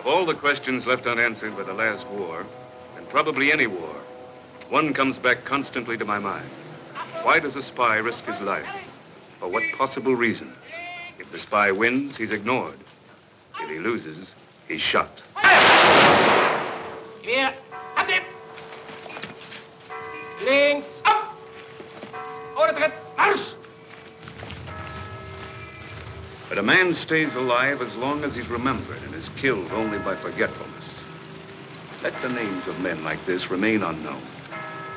Of all the questions left unanswered by the last war, and probably any war, one comes back constantly to my mind. Why does a spy risk his life? For what possible reasons? If the spy wins, he's ignored. If he loses, he's shot. Clear. Up dem. Links. Up. Overtritt. Marsch. But a man stays alive as long as he's remembered and is killed only by forgetfulness. Let the names of men like this remain unknown,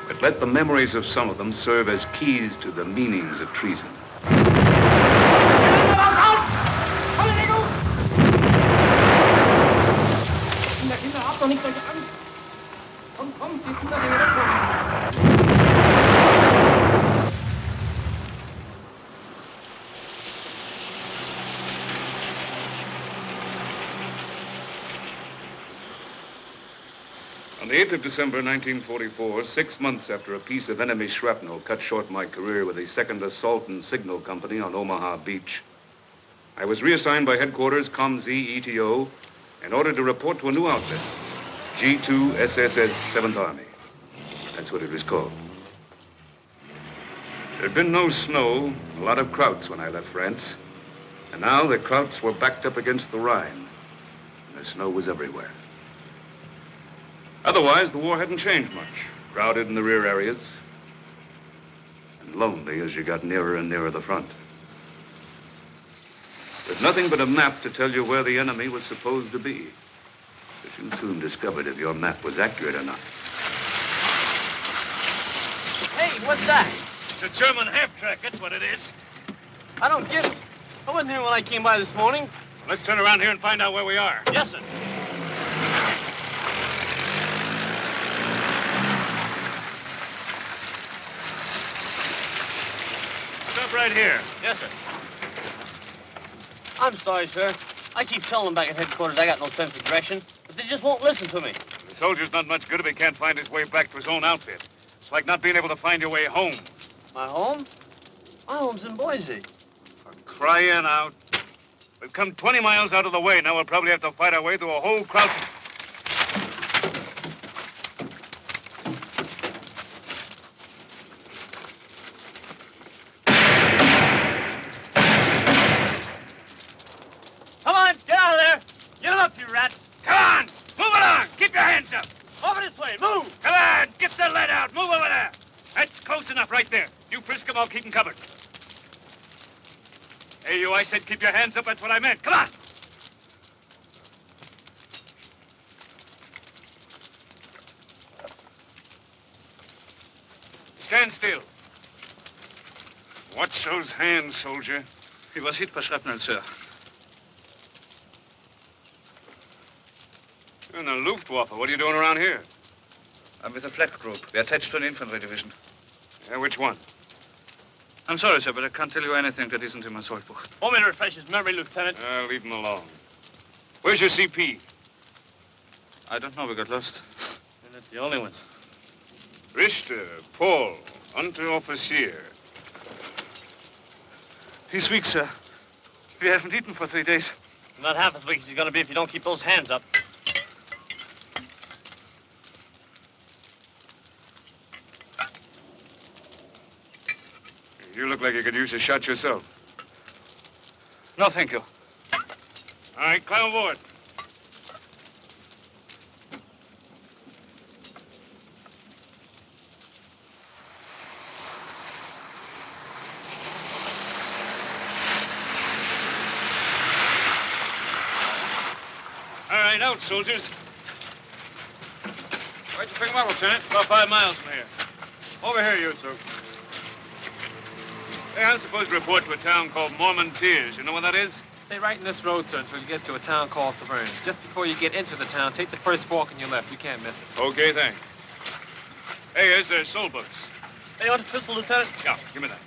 but let the memories of some of them serve as keys to the meanings of treason. On the 8th of December, 1944, 6 months after a piece of enemy shrapnel cut short my career with the 2nd Assault and Signal Company on Omaha Beach, I was reassigned by headquarters COMZ ETO in order to report to a new outfit, G2 SSS 7th Army. That's what it was called. There'd been no snow, a lot of krauts when I left France. And now the krauts were backed up against the Rhine, and the snow was everywhere. Otherwise, the war hadn't changed much. Crowded in the rear areas, and lonely as you got nearer and nearer the front. With nothing but a map to tell you where the enemy was supposed to be. But you soon discovered if your map was accurate or not. Hey, what's that? It's a German half-track, that's what it is. I don't get it. I wasn't here when I came by this morning. Well, let's turn around here and find out where we are. Yes, sir. Stop right here. Yes, sir. I'm sorry, sir. I keep telling them back at headquarters I got no sense of direction, but they just won't listen to me. The soldier's not much good if he can't find his way back to his own outfit. It's like not being able to find your way home. My home? My home's in Boise. For crying out. We've come 20 miles out of the way. Now we'll probably have to fight our way through a whole crowd. Come on, get out of there. Get them up, you rats. Come on! Move along! Keep your hands up! Over this way, move. Come on! Get the lead out! Move over there! That's close enough right there. You frisk them, I'll keep them covered. Hey, you, I said keep your hands up. That's what I meant. Come on! Stand still. Watch those hands, soldier. He was hit by shrapnel, sir. You're in the Luftwaffe. What are you doing around here? I'm with a flak group. We're attached to an infantry division. Yeah, which one? I'm sorry, sir, but I can't tell you anything that isn't in my soil book. Want me to refresh his memory, Lieutenant? Leave him alone. Where's your CP? I don't know. We got lost. You're not the only ones. Richter, Paul, Unteroffizier. He's weak, sir. We haven't eaten for 3 days. Not half as weak as he's gonna be if you don't keep those hands up. You look like you could use a shot yourself. No, thank you. All right, climb aboard. All right, out, soldiers. Where'd you pick him up, Lieutenant? About 5 miles from here. Over here, you two. Hey, I'm supposed to report to a town called Mormon Tears. You know where that is? Stay right in this road, sir, until you get to a town called Severn. Just before you get into the town, take the first fork on your left. You can't miss it. Okay, thanks. Hey, here's their soul books. Hey, you want a pistol, Lieutenant? Yeah, give me that.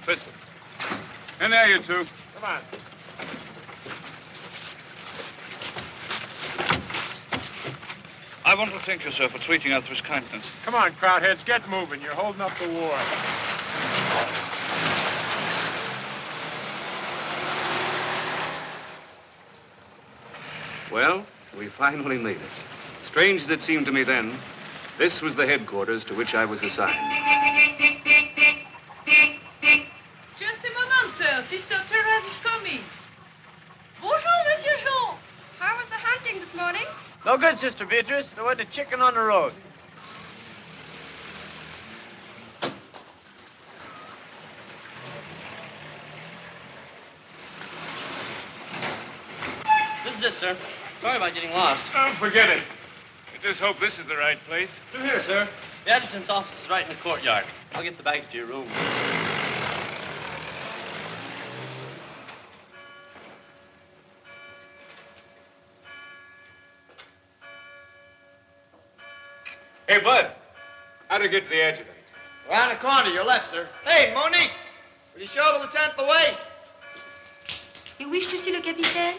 A pistol. In there, you two. Come on. I want to thank you, sir, for treating us with kindness. Come on, crowdheads, get moving. You're holding up the war. Well, we finally made it. Strange as it seemed to me then, this was the headquarters to which I was assigned. Just a moment, sir. Sister Therese is coming. Bonjour, Monsieur Jean. How was the hunting this morning? No good, Sister Beatrice. There wasn't a chicken on the road. This is it, sir. Sorry about getting lost. Oh, forget it. I just hope this is the right place. Through here, sir. The adjutant's office is right in the courtyard. I'll get the bags to your room. Hey, Bud. How'd I get to the adjutant? Around the corner, your left, sir. Hey, Monique, will you show the lieutenant the way? You wish to see le capitaine?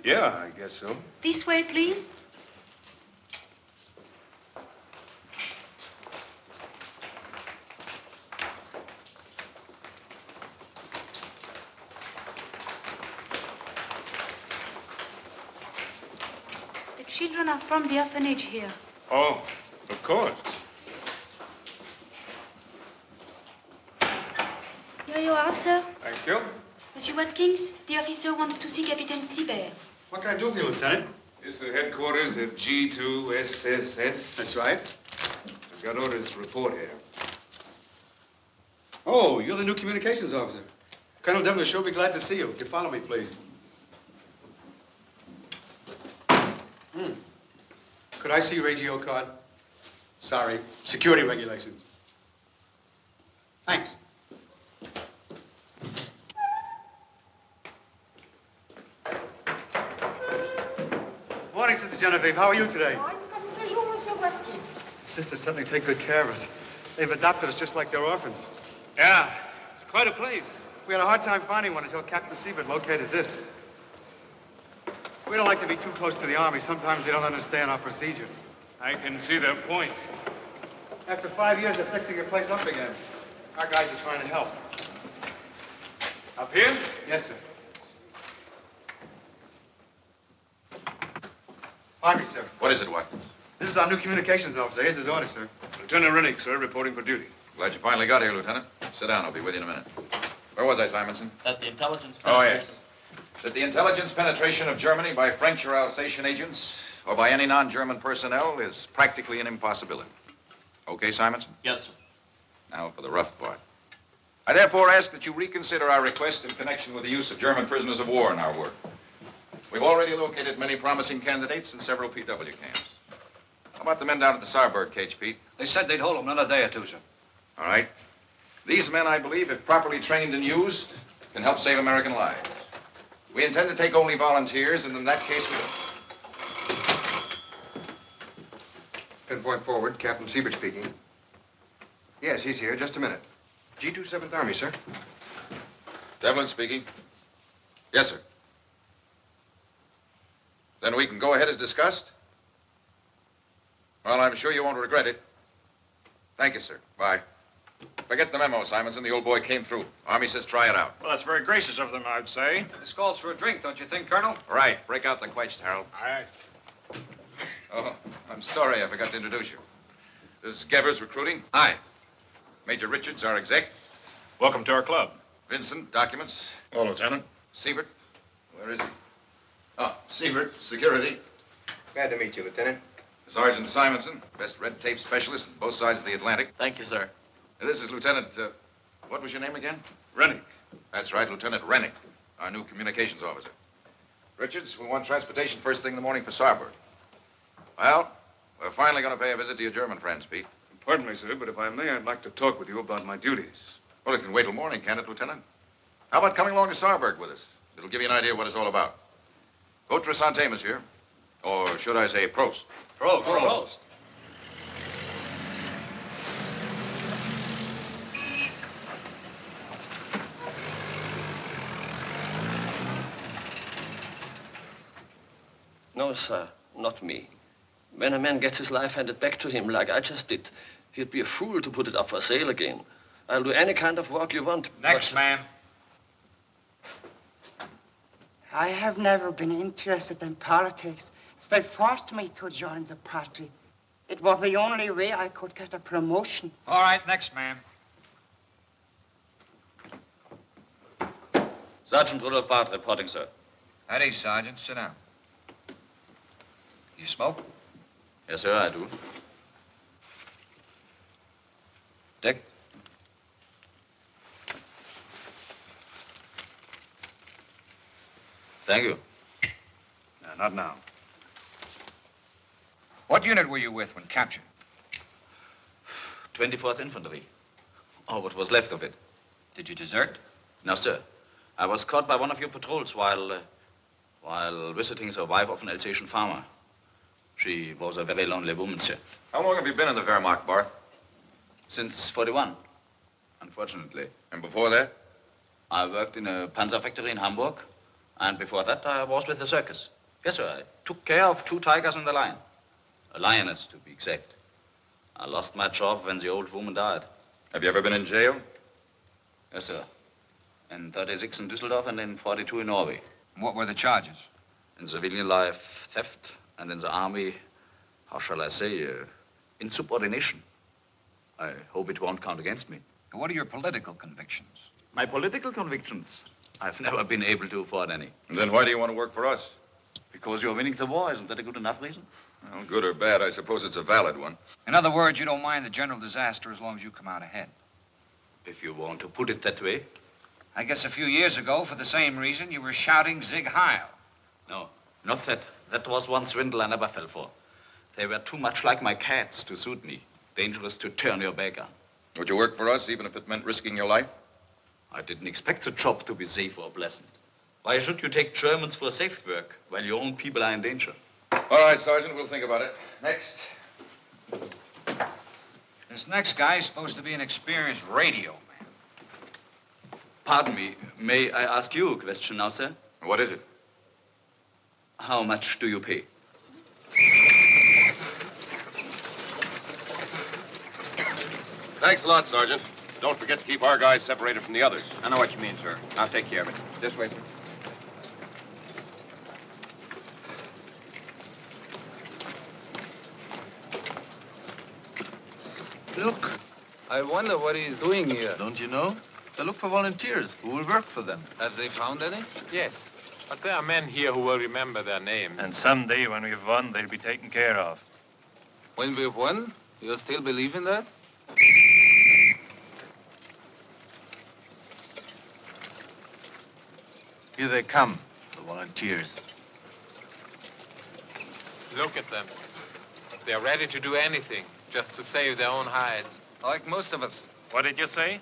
Yeah, I guess so. This way, please. The children are from the orphanage here. Oh, of course. Here you are, sir. Thank you. Monsieur Watkins, the officer wants to see Captain Sibert. What can I do for you, Lieutenant? This is the headquarters of G2SSS. That's right. I've got orders to report here. Oh, you're the new communications officer. Colonel Devlin will sure be glad to see you. If you follow me, please. Could I see your AGO card? Sorry, security regulations. Thanks. Morning, Sister Genevieve. How are you today? Sisters certainly take good care of us. They've adopted us just like they're orphans. Yeah, it's quite a place. We had a hard time finding one until Captain Siebert located this. We don't like to be too close to the Army. Sometimes they don't understand our procedure. I can see their point. After 5 years of fixing the place up again, our guys are trying to help. Up here? Yes, sir. Army, sir. What is it, Watkins? This is our new communications officer. Here's his order, sir. Lieutenant Rennick, sir, reporting for duty. Glad you finally got here, Lieutenant. Sit down. I'll be with you in a minute. Where was I, Simonson? At the intelligence Oh, yes. That the intelligence penetration of Germany by French or Alsatian agents or by any non-German personnel is practically an impossibility. Okay, Simonson? Yes, sir. Now for the rough part. I therefore ask that you reconsider our request in connection with the use of German prisoners of war in our work. We've already located many promising candidates in several PW camps. How about the men down at the Saarburg cage, Pete? They said they'd hold them another day or two, sir. All right. These men, I believe, if properly trained and used, can help save American lives. We intend to take only volunteers, and in that case, Pinpoint forward, Captain Siebert speaking. Yes, he's here. Just a minute. G2 7th Army, sir. Devlin speaking. Yes, sir. Then we can go ahead as discussed? Well, I'm sure you won't regret it. Thank you, sir. Bye. Forget the memo, Simonson. The old boy came through. Army says try it out. Well, that's very gracious of them, I'd say. This calls for a drink, don't you think, Colonel? Right. Break out the quenched, Harold. Aye. Oh, I'm sorry I forgot to introduce you. This is Gevers Recruiting. Hi. Major Richards, our exec. Welcome to our club. Vincent, documents. Oh, Lieutenant. Siebert. Where is he? Oh, Siebert, security. Glad to meet you, Lieutenant. Sergeant Simonson, best red tape specialist on both sides of the Atlantic. Thank you, sir. And this is Lieutenant, what was your name again? Rennick. That's right, Lieutenant Rennick, our new communications officer. Richards, we want transportation first thing in the morning for Saarburg. Well, we're finally going to pay a visit to your German friends, Pete. Pardon me, sir, but if I may, I'd like to talk with you about my duties. Well, it can wait till morning, can't it, Lieutenant? How about coming along to Saarburg with us? It'll give you an idea what it's all about. Votre santé, monsieur. Or should I say Prost? Prost. Prost. No, sir, not me. When a man gets his life handed back to him like I just did, he'd be a fool to put it up for sale again. I'll do any kind of work you want. Next, man. I have never been interested in politics. They forced me to join the party. It was the only way I could get a promotion. All right, next man. Sergeant Rudolph Bart reporting, sir. At ease, Sergeant. Sit down. You smoke? Yes, sir, I do. Dick? Thank you. Not now. What unit were you with when captured? 24th Infantry. Or what was left of it. Did you desert? No, sir. I was caught by one of your patrols while visiting the wife of an Alsatian farmer. She was a very lonely woman, sir. How long have you been in the Wehrmacht, Barth? Since 41, unfortunately. And before that? I worked in a panzer factory in Hamburg. And before that, I was with the circus. Yes, sir. I took care of 2 tigers and a lion. A lioness, to be exact. I lost my job when the old woman died. Have you ever been in jail? Yes, sir. In 36 in Düsseldorf and in 42 in Norway. What were the charges? In civilian life, theft, and in the army, how shall I say, insubordination. I hope it won't count against me. What are your political convictions? My political convictions? I've never been able to afford any. And then why do you want to work for us? Because you're winning the war. Isn't that a good enough reason? Well, good or bad, I suppose it's a valid one. In other words, you don't mind the general disaster as long as you come out ahead. If you want to put it that way. I guess a few years ago, for the same reason, you were shouting Zig Heil. No, not that. That was one swindle I never fell for. They were too much like my cats to suit me. Dangerous to turn your back on. Would you work for us, even if it meant risking your life? I didn't expect the job to be safe or pleasant. Why should you take Germans for safe work while your own people are in danger? All right, Sergeant, we'll think about it. Next. This next guy is supposed to be an experienced radio man. Pardon me, may I ask you a question now, sir? What is it? How much do you pay? Thanks a lot, Sergeant. Don't forget to keep our guys separated from the others. I know what you mean, sir. I'll take care of it. This way, sir. Look, I wonder what he's doing here. Don't you know? They look for volunteers who will work for them. Have they found any? Yes, but there are men here who will remember their names. And someday, when we've won, they'll be taken care of. When we've won? You still believe in that? Here they come, the volunteers. Look at them. They're ready to do anything just to save their own hides. Like most of us. What did you say?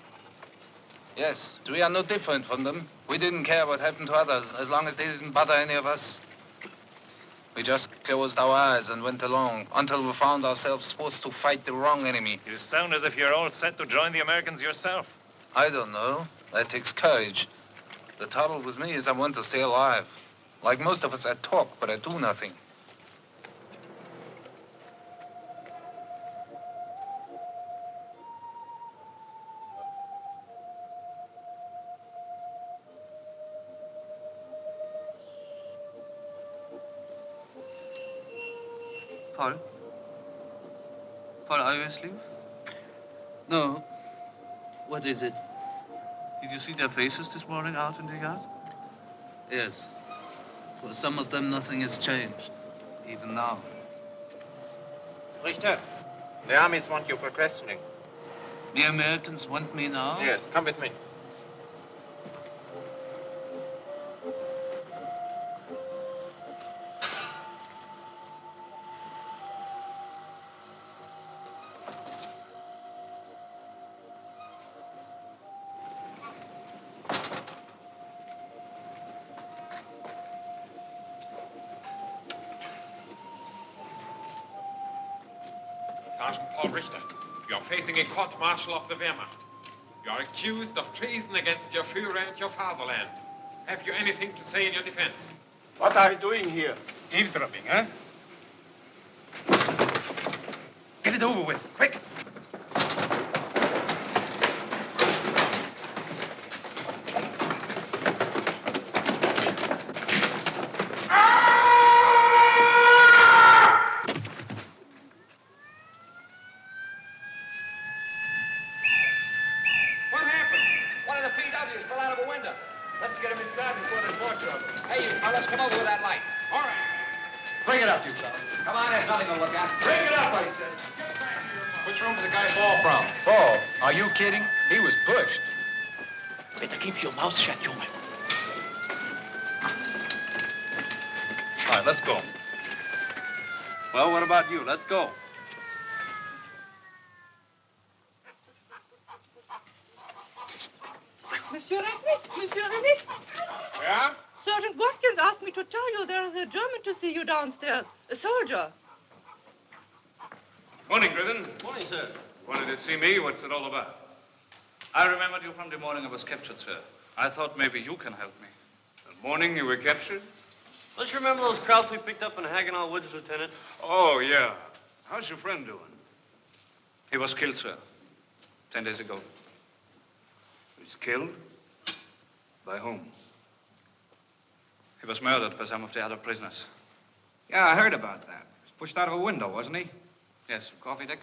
Yes, we are no different from them. We didn't care what happened to others, as long as they didn't bother any of us. We just closed our eyes and went along until we found ourselves forced to fight the wrong enemy. You sound as if you're all set to join the Americans yourself. I don't know. That takes courage. The trouble with me is I want to stay alive. Like most of us, I talk, but I do nothing. Paul? Paul, are you asleep? No. What is it? Did you see their faces this morning out in the yard? Yes. For some of them, nothing has changed, even now. Richter, the armies want you for questioning. The Americans want me now? Yes, come with me. Sergeant Paul Richter, you are facing a court-martial of the Wehrmacht. You are accused of treason against your Führer and your fatherland. Have you anything to say in your defense? What are you doing here? Eavesdropping, huh? Get it over with, quick! PWs fell out of a window. Let's get him inside before there's more trouble. Hey, you fellas, come over with that light. All right. Bring it up, you fellas. Come on, there's nothing to look at. Bring it up, I said. Which room did the guy fall from? Fall? Are you kidding? He was pushed. Better keep your mouth shut, you man. All right, let's go. Well, what about you? Let's go. Monsieur Rennick, Monsieur Rennick. Yeah? Sergeant Watkins asked me to tell you there is a German to see you downstairs. A soldier. Morning, Griffin. Morning, sir. Wanted to see me? What's it all about? I remembered you from the morning I was captured, sir. I thought maybe you can help me. The morning you were captured? Don't you remember those Krauts we picked up in Hagenau Woods, Lieutenant? Oh, yeah. How's your friend doing? He was killed, sir. 10 days ago. He's killed? By whom? He was murdered by some of the other prisoners. Yeah, I heard about that. He was pushed out of a window, wasn't he? Yes. Coffee, Dick?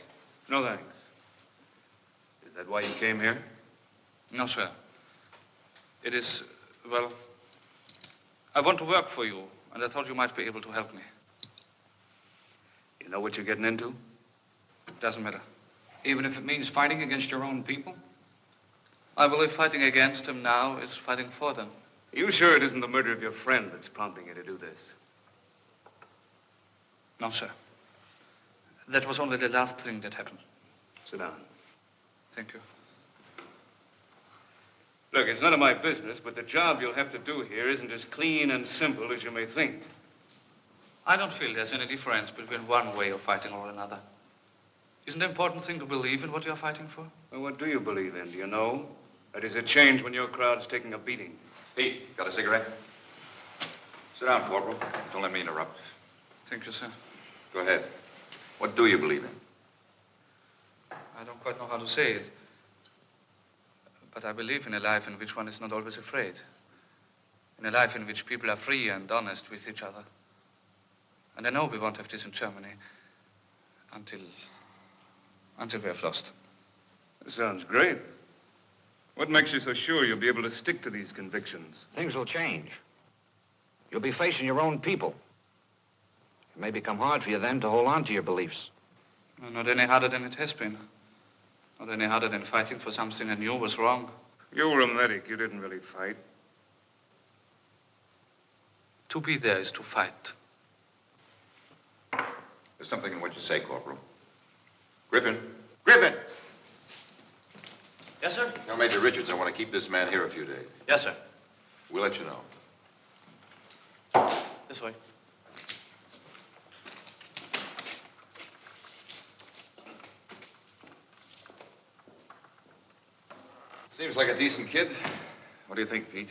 No, thanks. Is that why you came here? No, sir. It is, well, I want to work for you, and I thought you might be able to help me. You know what you're getting into? Doesn't matter. Even if it means fighting against your own people? I believe fighting against them now is fighting for them. Are you sure it isn't the murder of your friend that's prompting you to do this? No, sir. That was only the last thing that happened. Sit down. Thank you. Look, it's none of my business, but the job you'll have to do here isn't as clean and simple as you may think. I don't feel there's any difference between one way of fighting or another. Isn't the important thing to believe in what you're fighting for? Well, what do you believe in? Do you know? That is a change when your crowd's taking a beating. Pete, got a cigarette? Sit down, Corporal. Don't let me interrupt. Thank you, sir. Go ahead. What do you believe in? I don't quite know how to say it. But I believe in a life in which one is not always afraid. In a life in which people are free and honest with each other. And I know we won't have this in Germany until we have lost. That sounds great. What makes you so sure you'll be able to stick to these convictions? Things will change. You'll be facing your own people. It may become hard for you then to hold on to your beliefs. Well, not any harder than it has been. Not any harder than fighting for something I knew was wrong. You were a medic. You didn't really fight. To be there is to fight. There's something in what you say, Corporal. Griffin. Griffin! Yes, sir? Now, Major Richards, I want to keep this man here a few days. Yes, sir. We'll let you know. This way. Seems like a decent kid. What do you think, Pete?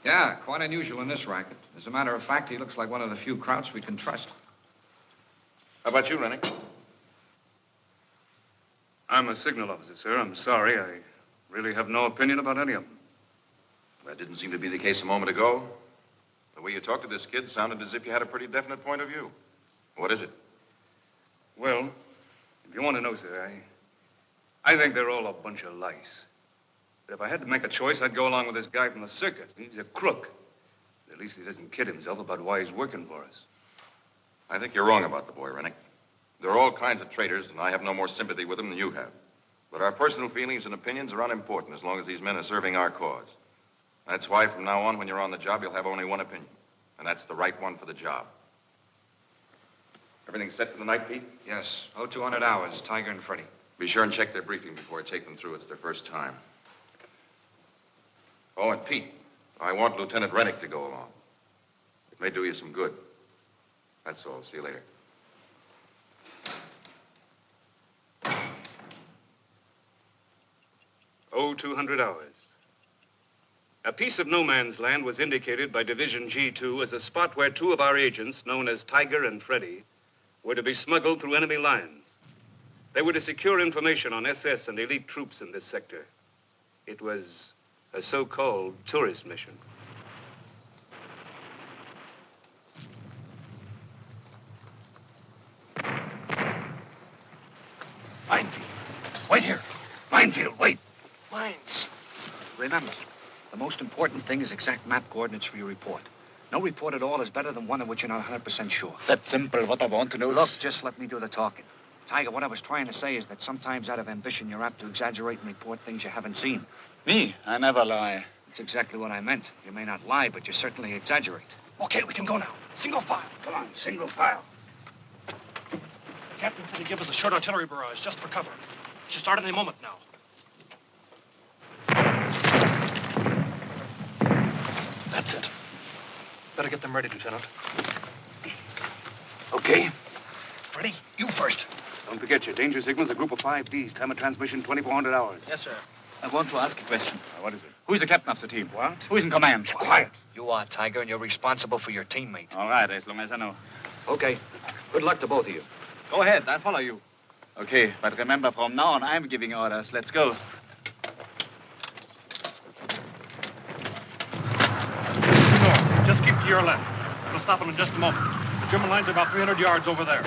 Yeah, quite unusual in this racket. As a matter of fact, he looks like one of the few Krauts we can trust. How about you, Rennick? I'm a signal officer, sir. I'm sorry. I really have no opinion about any of them. That didn't seem to be the case a moment ago. The way you talked to this kid sounded as if you had a pretty definite point of view. What is it? Well, if you want to know, sir, I think they're all a bunch of lice. But if I had to make a choice, I'd go along with this guy from the circus. He's a crook. At least he doesn't kid himself about why he's working for us. I think you're wrong about the boy, Rennick. There are all kinds of traitors, and I have no more sympathy with them than you have. But our personal feelings and opinions are unimportant as long as these men are serving our cause. That's why from now on, when you're on the job, you'll have only one opinion. And that's the right one for the job. Everything set for the night, Pete? Yes. 0200 hours, Tiger and Freddy. Be sure and check their briefing before I take them through. It's their first time. Oh, and Pete, I want Lieutenant Rennick to go along. It may do you some good. That's all. See you later. Oh, 200 hours. A piece of no man's land was indicated by Division G2 as a spot where two of our agents, known as Tiger and Freddy, were to be smuggled through enemy lines. They were to secure information on SS and elite troops in this sector. It was a so-called tourist mission. Minefield. Wait here. Minefield, wait. Mines. Remember, The most important thing is exact map coordinates for your report. No report at all is better than one of which you're not 100% sure. That's simple. What I want to know Look, is... just let me do the talking. Tiger, what I was trying to say is that sometimes out of ambition, you're apt to exaggerate and report things you haven't seen. Me? I never lie. That's exactly what I meant. You may not lie, but you certainly exaggerate. Okay, we can go now. Single file. Come on, single file. The captain said he'd give us a short artillery barrage just for cover. We should start any moment now. That's it. Better get them ready, Lieutenant. Okay. Ready? You first. Don't forget your danger signal's a group of 5Ds. Time of transmission, 2,400 hours. Yes, sir. I want to ask a question. What is it? Who is the captain of the team? What? Who is in command? Quiet. You are, Tiger, and you're responsible for your teammate. All right, as long as I know. Okay. Good luck to both of you. Go ahead, I'll follow you. Okay, but remember, from now on, I'm giving orders. Let's go. Just keep to your left. We'll stop him in just a moment. The German line's about 300 yards over there.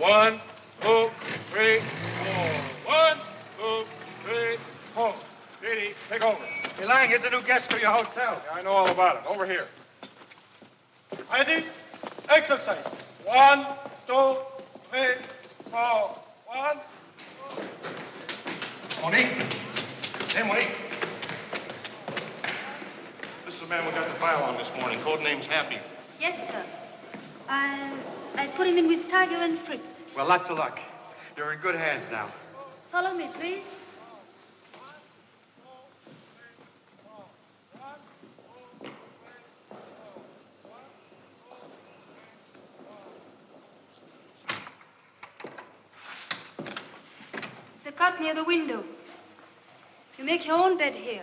One, two, three, four. 1, 2, 3, 4. Didi, take over. Hey, Lang, here's a new guest for your hotel. Yeah, I know all about it. Over here. Ready? Exercise. 1, 2, 3, 4. 1, 2. Monique. Hey, Monique. This is the man we got the file on this morning. Code name's Happy. Yes, sir. I put him in with Tiger and Fritz. Well, lots of luck. You're in good hands now. Follow me, please. It's a cot near the window. You make your own bed here.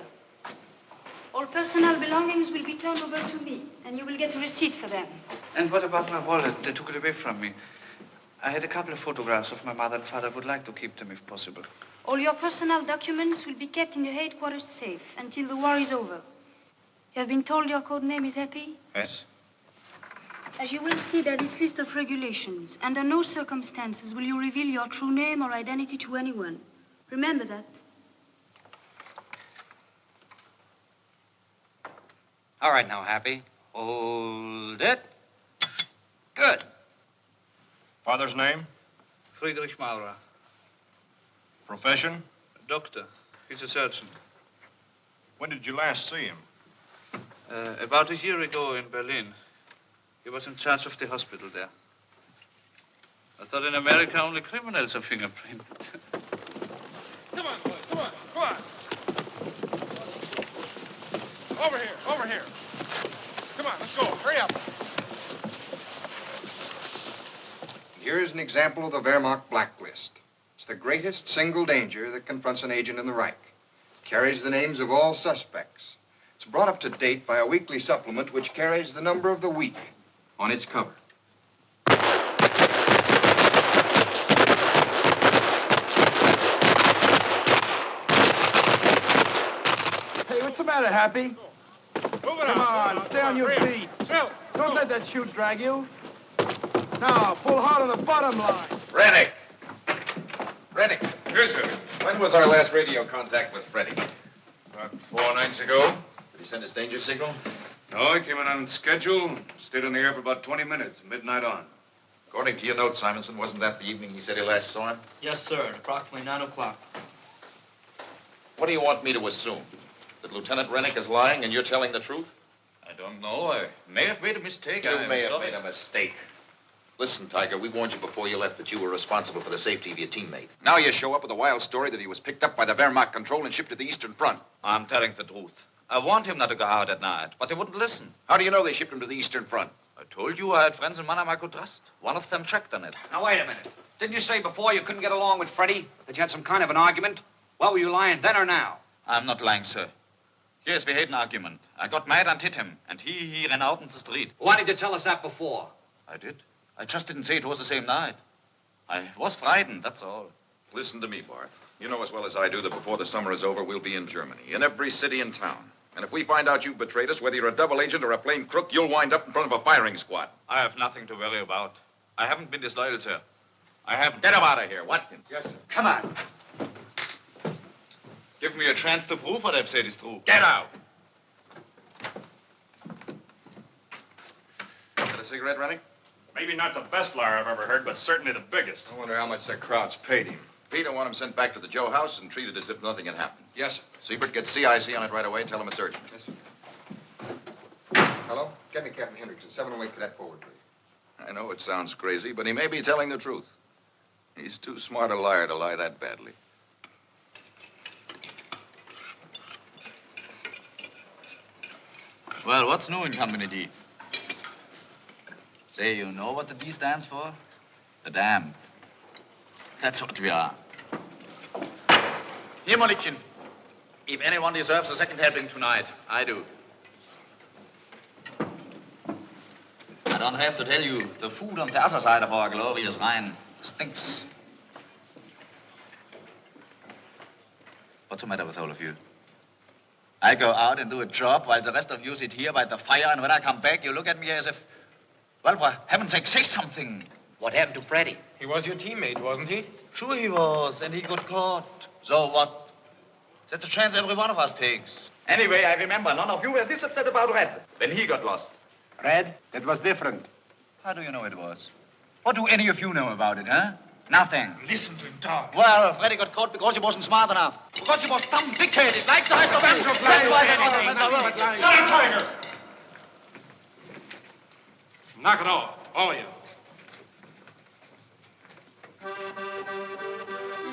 All personal belongings will be turned over to me, and you will get a receipt for them. And what about my wallet? They took it away from me. I had a couple of photographs of my mother and father. Would like to keep them if possible. All your personal documents will be kept in the headquarters safe until the war is over. You have been told your code name is Happy? Yes. As you will see, there is list of regulations. Under no circumstances will you reveal your true name or identity to anyone. Remember that. All right now, Happy. Hold it. Good. Father's name? Friedrich Maurer. Profession? Doctor. He's a surgeon. When did you last see him? About a year ago in Berlin. He was in charge of the hospital there. I thought in America only criminals are fingerprinted. Come on, boys. Come on. Come on. Over here. Over here. Come on, let's go. Hurry up. Here is an example of the Wehrmacht blacklist. It's the greatest single danger that confronts an agent in the Reich. It carries the names of all suspects. It's brought up to date by a weekly supplement which carries the number of the week on its cover. Hey, what's the matter, Happy? Come on, stay on your feet. Don't let that chute drag you. Now, pull hard on the bottom line. Rennick! Rennick! Yes, sir. When was our last radio contact with Freddie? About 4 nights ago. Did he send his danger signal? No, he came in on schedule. Stayed in the air for about 20 minutes, midnight on. According to your note, Simonson, wasn't that the evening he said he last saw him? Yes, sir. At approximately 9 o'clock. What do you want me to assume? That Lieutenant Rennick is lying and you're telling the truth? I don't know. I may have made a mistake. You I'm may have sorry. made a mistake. Listen, Tiger, we warned you before you left that you were responsible for the safety of your teammate. Now you show up with a wild story that he was picked up by the Wehrmacht control and shipped to the Eastern Front. I'm telling the truth. I warned him not to go out at night, but he wouldn't listen. How do you know they shipped him to the Eastern Front? I told you I had friends in Mannheim I could trust. One of them checked on it. Now, wait a minute. Didn't you say before you couldn't get along with Freddie? That you had some kind of an argument? Well, were you lying then or now? I'm not lying, sir. Yes, we had an argument. I got mad and hit him, and he ran out in the street. Why did you tell us that before? I did. I just didn't say it was the same night. I was frightened, that's all. Listen to me, Barth. You know as well as I do that before the summer is over, we'll be in Germany, in every city and town. And if we find out you betrayed us, whether you're a double agent or a plain crook, you'll wind up in front of a firing squad. I have nothing to worry about. I haven't been disloyal, sir. I haven't. Get him out of here, Watkins. Yes, sir. Come on. Give me a chance to prove what I've said is true. Get out. Got a cigarette, Rennie? Maybe not the best liar I've ever heard, but certainly the biggest. I wonder how much that crowd's paid him. Peter, want him sent back to the Joe house and treated as if nothing had happened. Yes, sir. Siebert, get CIC on it right away and tell him it's urgent. Yes, sir. Hello? Get me Captain Hendrickson, 708 Cadet forward, please. I know it sounds crazy, but he may be telling the truth. He's too smart a liar to lie that badly. Well, what's new in Company D? Say, you know what the D stands for? The damned. That's what we are. Here, Monikin. If anyone deserves a second helping tonight, I do. I don't have to tell you, the food on the other side of our glorious Rhine stinks. What's the matter with all of you? I go out and do a job while the rest of you sit here by the fire, and when I come back, you look at me as if, well, for heaven's sake, say something. What happened to Freddie? He was your teammate, wasn't he? Sure he was, and he got caught. So what? That's a chance every one of us takes. Anyway, I remember none of you were this upset about Red when he got lost. Red, it was different. How do you know it was? What do any of you know about it, huh? Nothing. Listen to him talk. Well, Freddie got caught because he wasn't smart enough. Because he was dumb, big-headed, like the rest of you. That's why they got him. Shut up, Tiger! Knock it off, all of you.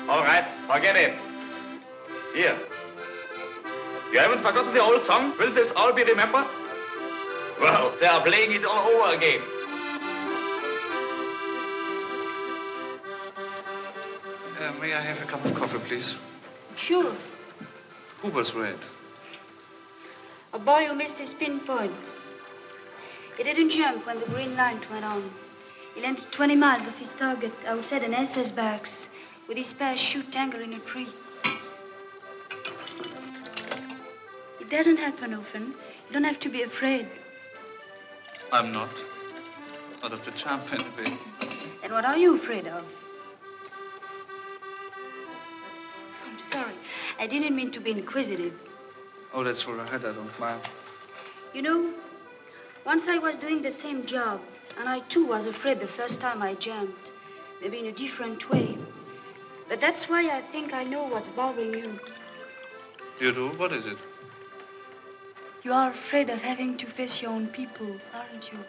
All right, forget it. Here. You haven't forgotten the old song? Will this all be remembered? Well, they are playing it all over again. May I have a cup of coffee, please? Sure. Who was Red? A boy who missed his pinpoint. He didn't jump when the green light went on. He landed 20 miles off his target outside an SS barracks with his parachute tangled in a tree. It doesn't happen often. You don't have to be afraid. I'm not. Not of the champ, anyway. And what are you afraid of? I'm sorry. I didn't mean to be inquisitive. Oh, that's all right. I don't mind. You know, once I was doing the same job, and I too was afraid the first time I jumped. Maybe in a different way. But that's why I think I know what's bothering you. You do? What is it? You are afraid of having to face your own people, aren't you?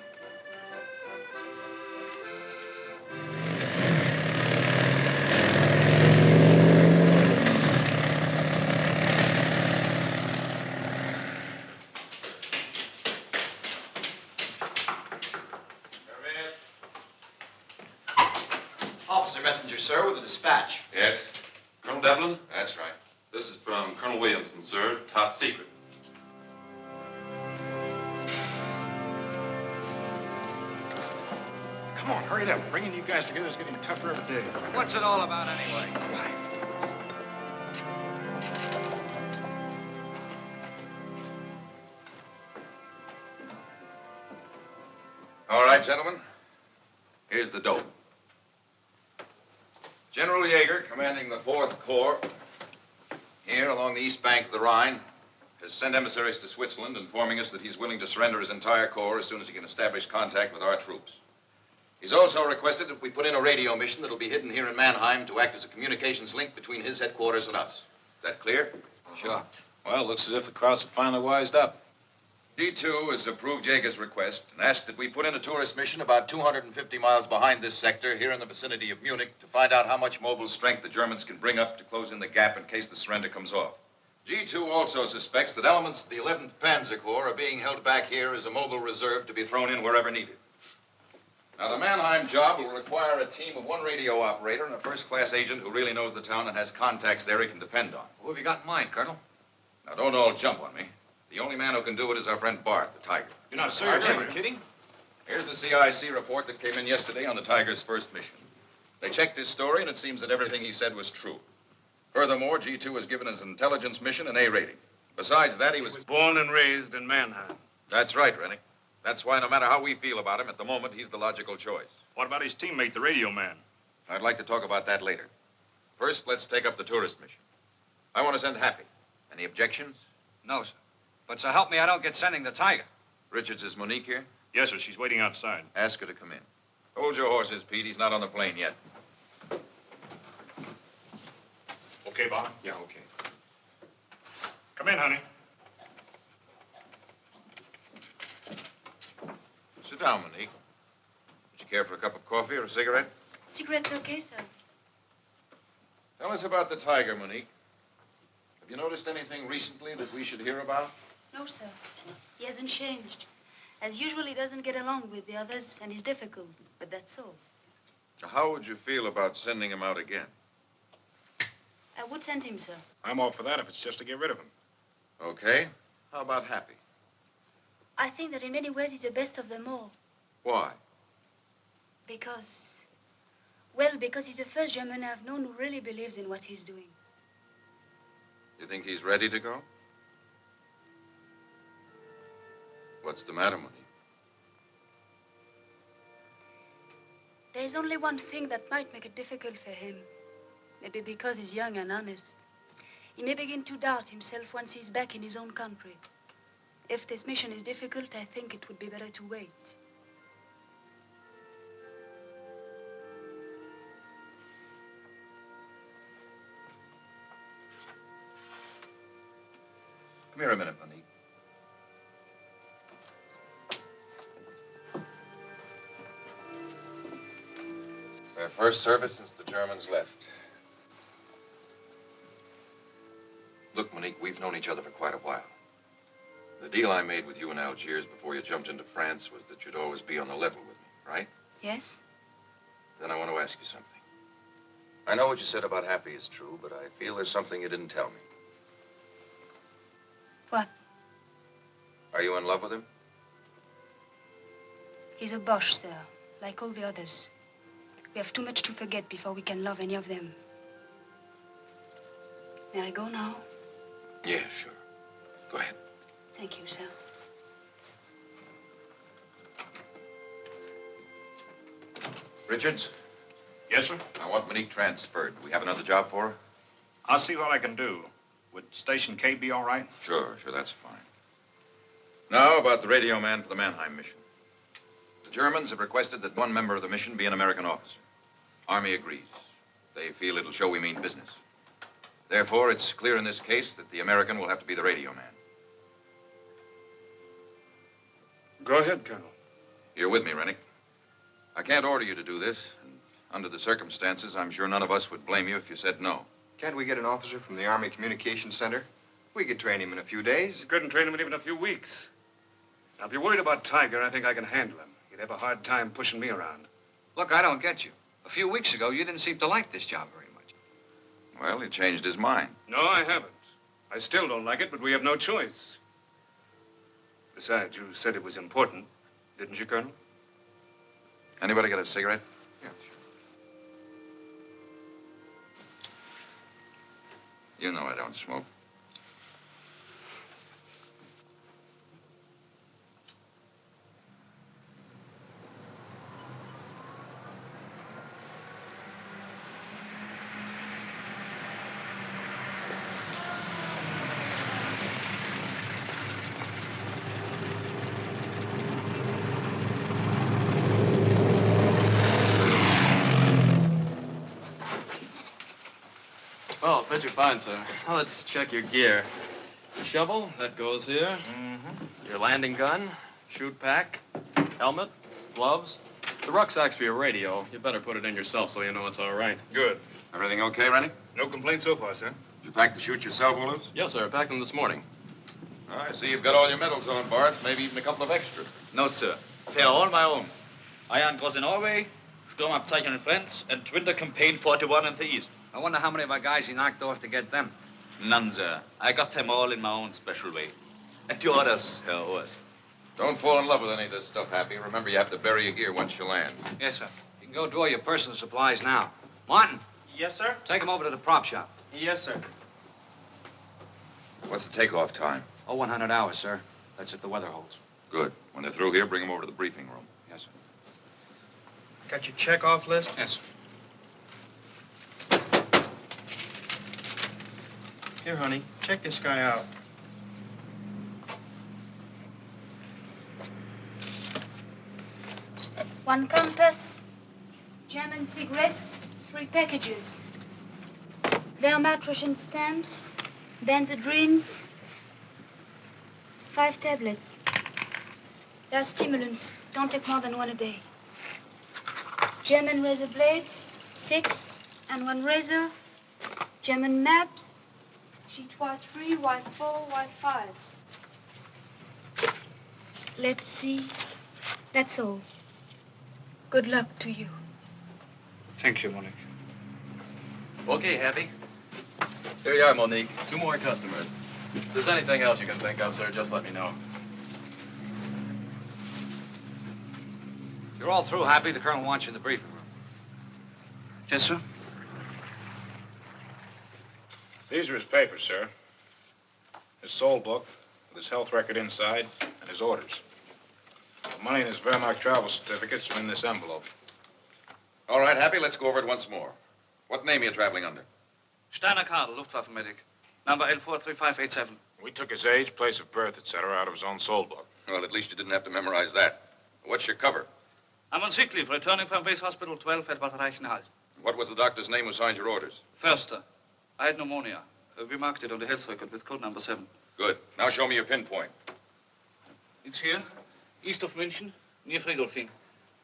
Officer messenger, sir, with a dispatch. Yes? Colonel Devlin? That's right. This is from Colonel Williamson, sir. Top secret. Come on, hurry it up. Bringing you guys together is getting tougher every day. What's it all about anyway? All right, gentlemen. Here's the dope. General Yeager, commanding the 4th Corps, here along the east bank of the Rhine, has sent emissaries to Switzerland informing us that he's willing to surrender his entire corps as soon as he can establish contact with our troops. He's also requested that we put in a radio mission that'll be hidden here in Mannheim to act as a communications link between his headquarters and us. Is that clear? Sure. Well, looks as if the crowds have finally wised up. D2 has approved Yeager's request and asked that we put in a tourist mission about 250 miles behind this sector here in the vicinity of Munich to find out how much mobile strength the Germans can bring up to close in the gap in case the surrender comes off. G2 also suspects that elements of the 11th Panzer Corps are being held back here as a mobile reserve to be thrown in wherever needed. Now, the Mannheim job will require a team of 1 radio operator and a first-class agent who really knows the town and has contacts there he can depend on. Who have you got in mind, Colonel? Now, don't all jump on me. The only man who can do it is our friend Barth, the Tiger. You're not serious, are you kidding? Here's the CIC report that came in yesterday on the Tiger's first mission. They checked his story, and it seems that everything he said was true. Furthermore, G2 has given his intelligence mission an A rating. Besides that, he was born and raised in Mannheim. That's right, Rennie. That's why no matter how we feel about him, at the moment, he's the logical choice. What about his teammate, the radio man? I'd like to talk about that later. First, let's take up the tourist mission. I want to send Happy. Any objections? No, sir. But so help me, I don't get sending the Tiger. Richards, is Monique here? Yes, sir. She's waiting outside. Ask her to come in. Hold your horses, Pete. He's not on the plane yet. Okay, Bob? Yeah, okay. Come in, honey. Sit down, Monique. Would you care for a cup of coffee or a cigarette? Cigarette's okay, sir. Tell us about the Tiger, Monique. Have you noticed anything recently that we should hear about? No, sir. He hasn't changed. As usual, he doesn't get along with the others, and he's difficult. But that's all. How would you feel about sending him out again? I would send him, sir. I'm all for that if it's just to get rid of him. Okay. How about Happy? I think that in many ways he's the best of them all. Why? Because he's the first German I've known who really believes in what he's doing. You think he's ready to go? What's the matter, Monique? There's only one thing that might make it difficult for him. Maybe because he's young and honest. He may begin to doubt himself once he's back in his own country. If this mission is difficult, I think it would be better to wait. Come here a minute, Monique. Their first service since the Germans left. Look, Monique, we've known each other for quite a while. The deal I made with you in Algiers before you jumped into France was that you'd always be on the level with me, right? Yes? Then I want to ask you something. I know what you said about Happy is true, but I feel there's something you didn't tell me. What? Are you in love with him? He's a Boche, sir, like all the others. We have too much to forget before we can love any of them. May I go now? Yeah, sure. Go ahead. Thank you, sir. Richards? Yes, sir? I want Monique transferred. Do we have another job for her? I'll see what I can do. Would Station K be all right? Sure, that's fine. Now about the radio man for the Mannheim mission. The Germans have requested that one member of the mission be an American officer. Army agrees. They feel it'll show we mean business. Therefore, it's clear in this case that the American will have to be the radio man. Go ahead, Colonel. You're with me, Rennick. I can't order you to do this, and under the circumstances, I'm sure none of us would blame you if you said no. Can't we get an officer from the Army Communications Center? We could train him in a few days. You couldn't train him in even a few weeks. Now, if you're worried about Tiger, I think I can handle him. He'd have a hard time pushing me around. Look, I don't get you. A few weeks ago, you didn't seem to like this job very much. Well, he changed his mind. No, I haven't. I still don't like it, but we have no choice. Besides, you said it was important, didn't you, Colonel? Anybody got a cigarette? Yeah, You know I don't smoke. Well, fit you fine, sir. Well, let's check your gear. Your shovel, that goes here. Mm-hmm. Your landing gun, chute pack, helmet, gloves. The rucksack's for your radio. You better put it in yourself so you know it's all right. Good. Everything okay, Rennie? No complaints so far, sir. Did you pack the chute yourself, Williams? Yes, sir. I packed them this morning. I see you've got all your medals on, Barth. Maybe even a couple of extra. No, sir. They are all my own. Iron Cross in Norway, Sturmabzeichen in France, and Winter Campaign 41 in the East. I wonder how many of our guys he knocked off to get them. None, sir. I got them all in my own special way. And the others, Herr Urs. Don't fall in love with any of this stuff, Happy. Remember, you have to bury your gear once you land. Yes, sir. You can go draw your personal supplies now. Martin, Yes, sir? take them over to the prop shop. Yes, sir. What's the takeoff time? Oh, 100 hours, sir. That's if the weather holds. Good. When they're through here, bring them over to the briefing room. Yes, sir. Got your check-off list? Yes, sir. Here, honey, check this guy out. One compass, German cigarettes, 3 packages. Wehrmacht Russian stamps, Benzedrines, 5 tablets. They're stimulants. Don't take more than 1 a day. German razor blades, 6, and 1 razor. German maps, G3, Y4, Y5. Let's see. That's all. Good luck to you. Thank you, Monique. Okay, Happy. Here you are, Monique. 2 more customers. If there's anything else you can think of, sir, just let me know. You're all through, Happy. The colonel wants you in the briefing room. Yes, sir. These are his papers, sir. His soul book, with his health record inside, and his orders. The money and his Wehrmacht travel certificates are in this envelope. All right, Happy, let's go over it once more. What name are you traveling under? Steiner Karl, Luftwaffenmedic. Number L43587. We took his age, place of birth, etc., out of his own soul book. Well, at least you didn't have to memorize that. What's your cover? I'm on sick leave, returning from base hospital 12 at Bad Reichenhall. What was the doctor's name who signed your orders? Förster. I had pneumonia. We marked it on the health record with code number 7. Good. Now show me your pinpoint. It's here, east of München, near Friedolfing.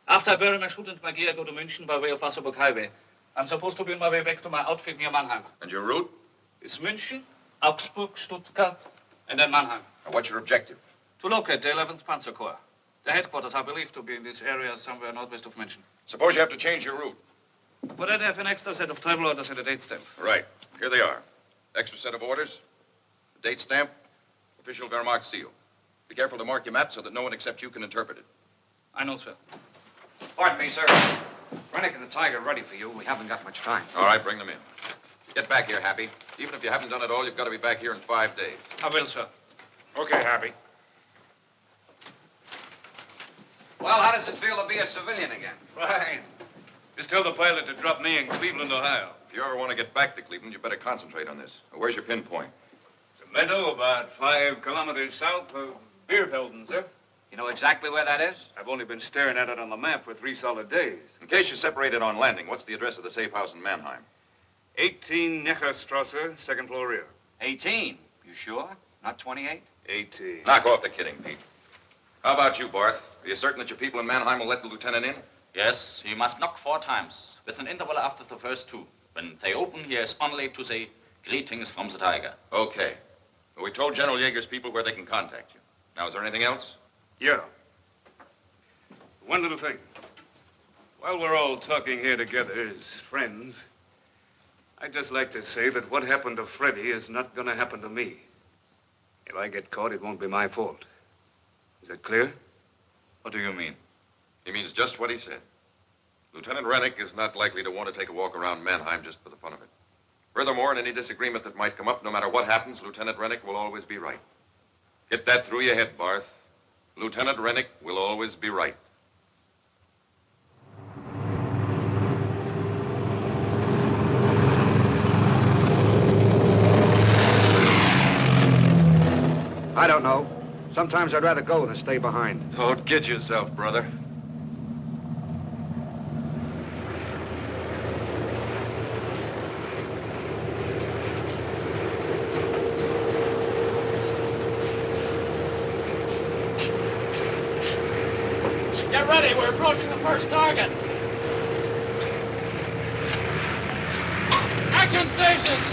After I bury my shoot and my gear, I go to München by way of Wasserburg Highway. I'm supposed to be on my way back to my outfit near Mannheim. And your route? It's München, Augsburg, Stuttgart, and then Mannheim. Now, what's your objective? To locate the 11th Panzer Corps. The headquarters are believed to be in this area somewhere northwest of München. Suppose you have to change your route. But I'd have an extra set of travel orders and a date stamp. Right. Here they are. Extra set of orders, date stamp, official Wehrmacht seal. Be careful to mark your map so that no one except you can interpret it. I know, sir. Pardon me, sir. Rennick and the Tiger are ready for you. We haven't got much time. All right, bring them in. Get back here, Happy. Even if you haven't done it all, you've got to be back here in 5 days. I will, sir. Okay, Happy. Well, how does it feel to be a civilian again? Fine. Just tell the pilot to drop me in Cleveland, Ohio. If you ever want to get back to Cleveland, you better concentrate on this. Where's your pinpoint? It's a meadow about 5 kilometers south of Bierfelden, sir. You know exactly where that is? I've only been staring at it on the map for 3 solid days. In case you separated on landing, what's the address of the safe house in Mannheim? 18 Neckerstrasse, 2nd floor rear. 18. You sure? Not 28? 18. Knock off the kidding, Pete. How about you, Barth? Are you certain that your people in Mannheim will let the lieutenant in? Yes, he must knock 4 times, with an interval after the first 2. When they open, he has only to say, "Greetings from the Tiger." Okay. Well, we told General Yeager's people where they can contact you. Now, is there anything else? Yeah. One little thing. While we're all talking here together as friends, I'd just like to say that what happened to Freddie is not going to happen to me. If I get caught, it won't be my fault. Is that clear? What do you mean? He means just what he said. Lieutenant Rennick is not likely to want to take a walk around Mannheim just for the fun of it. Furthermore, in any disagreement that might come up, no matter what happens, Lieutenant Rennick will always be right. Get that through your head, Barth. Lieutenant Rennick will always be right. I don't know. Sometimes I'd rather go than stay behind. Don't kid yourself, brother. Get ready, we're approaching the first target. Action stations!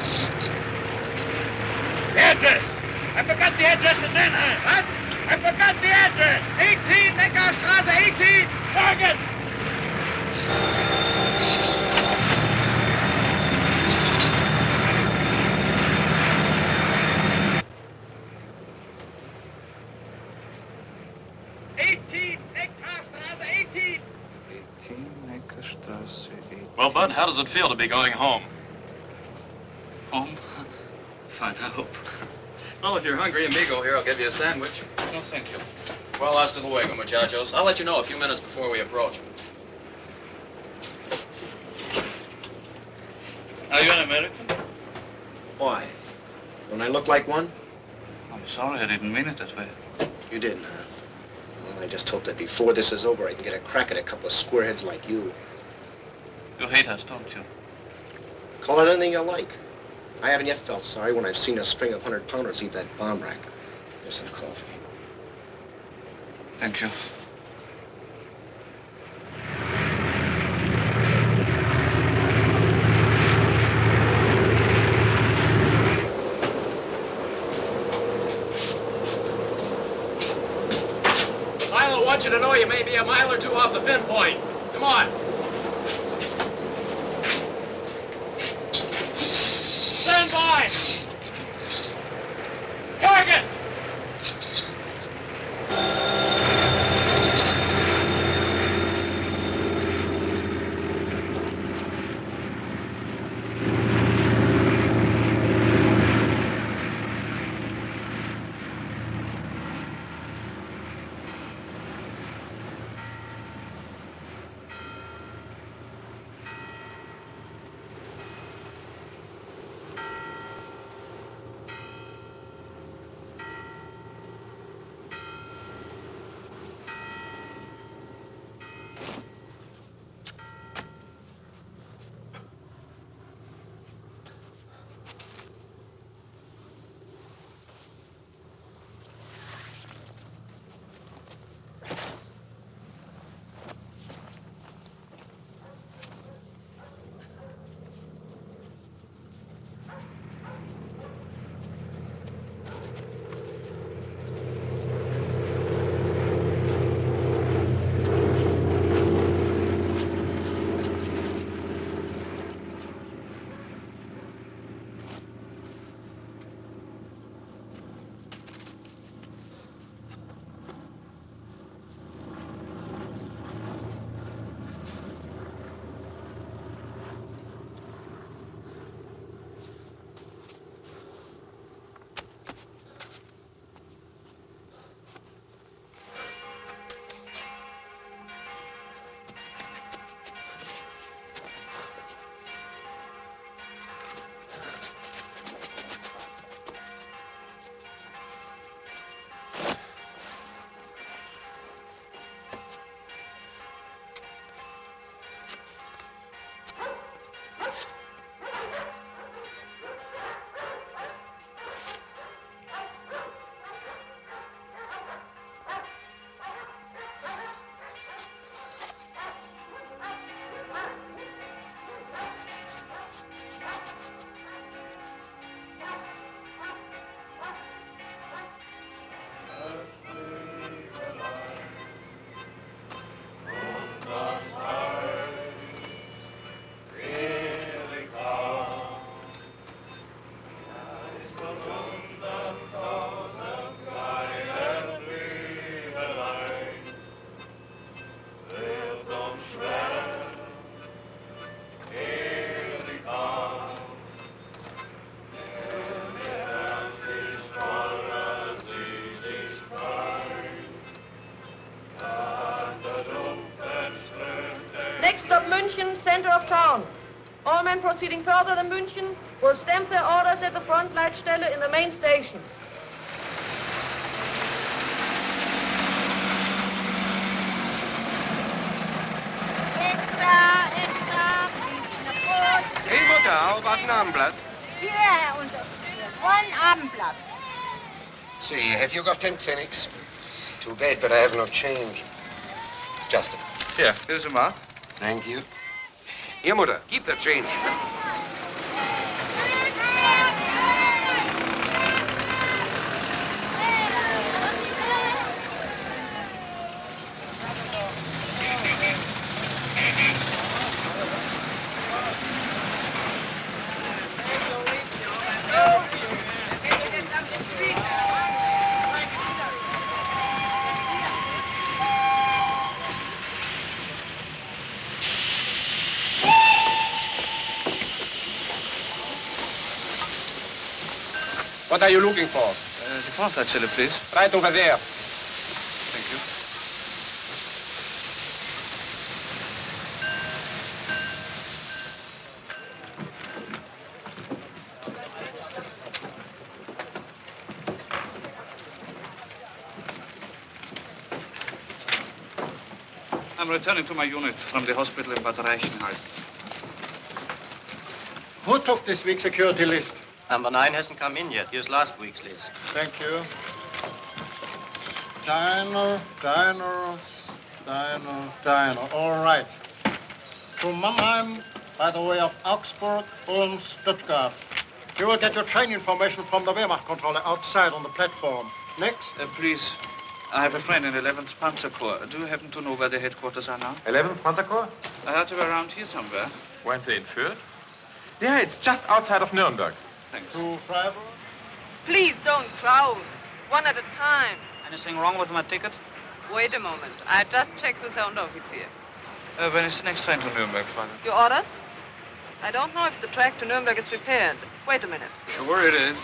The address! I forgot the address in Mannheim. What? I forgot the address. 18 Neckarstrasse, 18. Target! Well, Bud, how does it feel to be going home? Home? Fine, I hope. Well, if you're hungry, amigo here, I'll give you a sandwich. No, thank you. Well, hasta luego, muchachos. I'll let you know a few minutes before we approach. Are you an American? Why? Don't I look like one? I'm sorry, I didn't mean it that way. You didn't, huh? Well, I just hope that before this is over, I can get a crack at a couple of squareheads like you. You hate us, don't you? Call it anything you like. I haven't yet felt sorry when I've seen a string of 100-pounders eat that bomb rack. Here's some coffee. Thank you. Milo wants you to know you may be a mile or two off the pinpoint. Come on. Stand by. Target! Next stop München, center of town. All men proceeding further than München will stamp their orders at the front Leitstelle in the main station. Extra, extra, Post. Hey, Mutter, how about an Abendblatt? Hier, Herr Unteroffizier, one Abendblatt. See, have you got 10 pfennigs? Too bad, but I have no change. Just a... Here, here's a mark. Thank you. Here, Mutter, keep the change. What are you looking for? Oh, that cellar, please. Right over there. Thank you. I'm returning to my unit from the hospital in Bad Reichenhall. Who took this week's security list? Number 9 hasn't come in yet. Here's last week's list. Thank you. Diner. All right. To Mannheim by the way of Augsburg, Ulm, Stuttgart. You will get your train information from the Wehrmacht controller outside on the platform. Next. Please, I have a friend in 11th Panzer Corps. Do you happen to know where the headquarters are now? 11th Panzer Corps? I heard they were around here somewhere. Weren't they in Fürth? Yeah, it's just outside of Nuremberg. Thanks. To Freiburg? Please don't crowd. One at a time. Anything wrong with my ticket? Wait a moment. I just checked with the Unteroffizier. When is the next train to Nuremberg, Father? Your orders? I don't know if the track to Nuremberg is prepared. Wait a minute. Sure it is.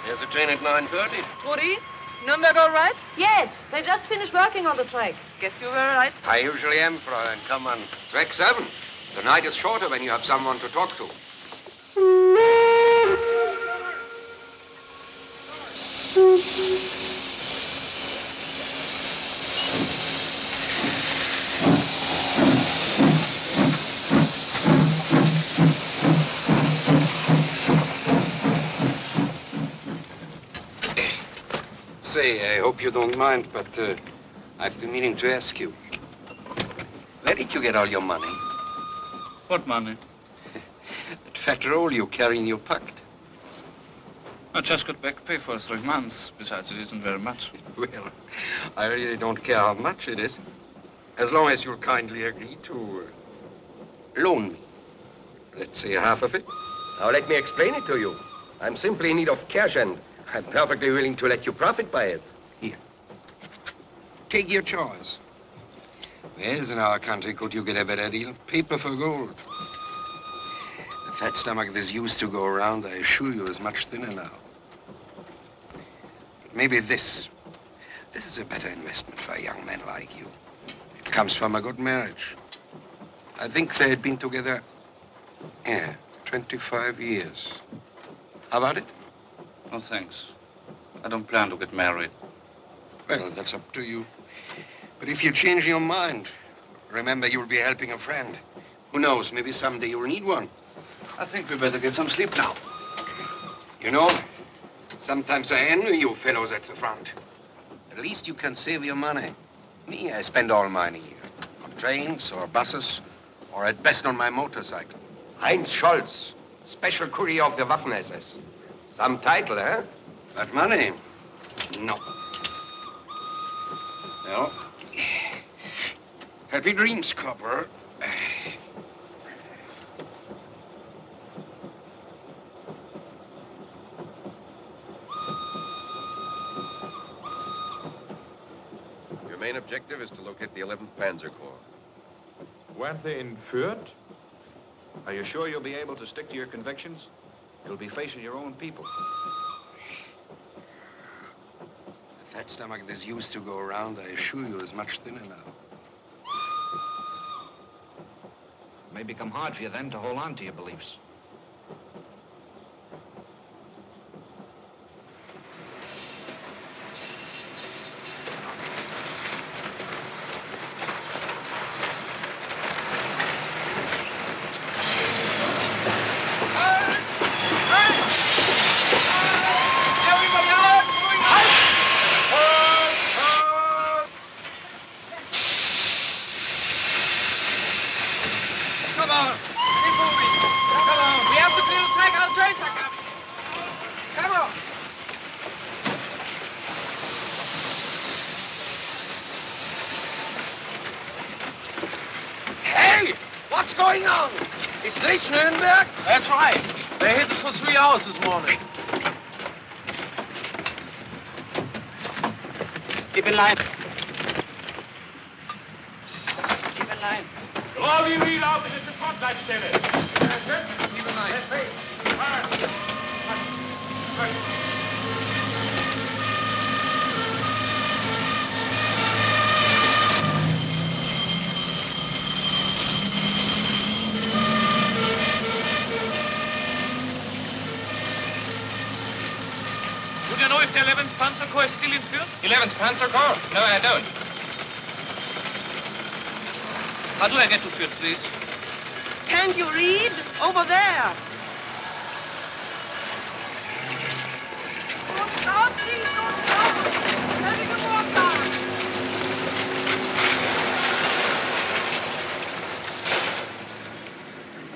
There's a train at 9:30. Rudi, Nuremberg all right? Yes. They just finished working on the track. Guess you were right. I usually am, Fräulein. Come on. Track 7. The night is shorter when you have someone to talk to. Say, I hope you don't mind, but I've been meaning to ask you. Where did you get all your money? What money? That fat roll you carry in your pocket. I just got back pay for 3 months. Besides, it isn't very much. Well, I really don't care how much it is. As long as you'll kindly agree to loan me. Let's say half of it. Now, let me explain it to you. I'm simply in need of cash, and I'm perfectly willing to let you profit by it. Here. Take your choice. Where's in our country could you get a better deal? Paper for gold. The fat stomach that's used to go around, I assure you, is much thinner now. But maybe this is a better investment for a young man like you. It comes from a good marriage. I think they had been together, 25 years. How about it? Oh, thanks. I don't plan to get married. Well, that's up to you. But if you change your mind, remember you'll be helping a friend. Who knows, maybe someday you'll need one. I think we better get some sleep now. You know, sometimes I envy you fellows at the front. At least you can save your money. Me, I spend all mine here. On trains or buses, or at best on my motorcycle. Heinz Scholz, Special Courier of the Waffen-SS. Some title, eh? But money? No. Well, happy dreams, Copper. Your main objective is to locate the 11th Panzer Corps. Weren't they in Fürth? Are you sure you'll be able to stick to your convictions? You'll be facing your own people. The fat stomach that's used to go around, I assure you, is much thinner now. It may become hard for you then to hold on to your beliefs. What's going on? Is this Nuremberg? That's right. They hit us for 3 hours this morning. Keep in line. Keep in line. WWII lautet zur Frontleitstelle. Keep in line. Corps is still in Fürth? 11th Panzer Corps? No, I don't. How do I get to Fürth, please? Can't you read? Over there. Don't shout, please, don't shout. Having a mortar.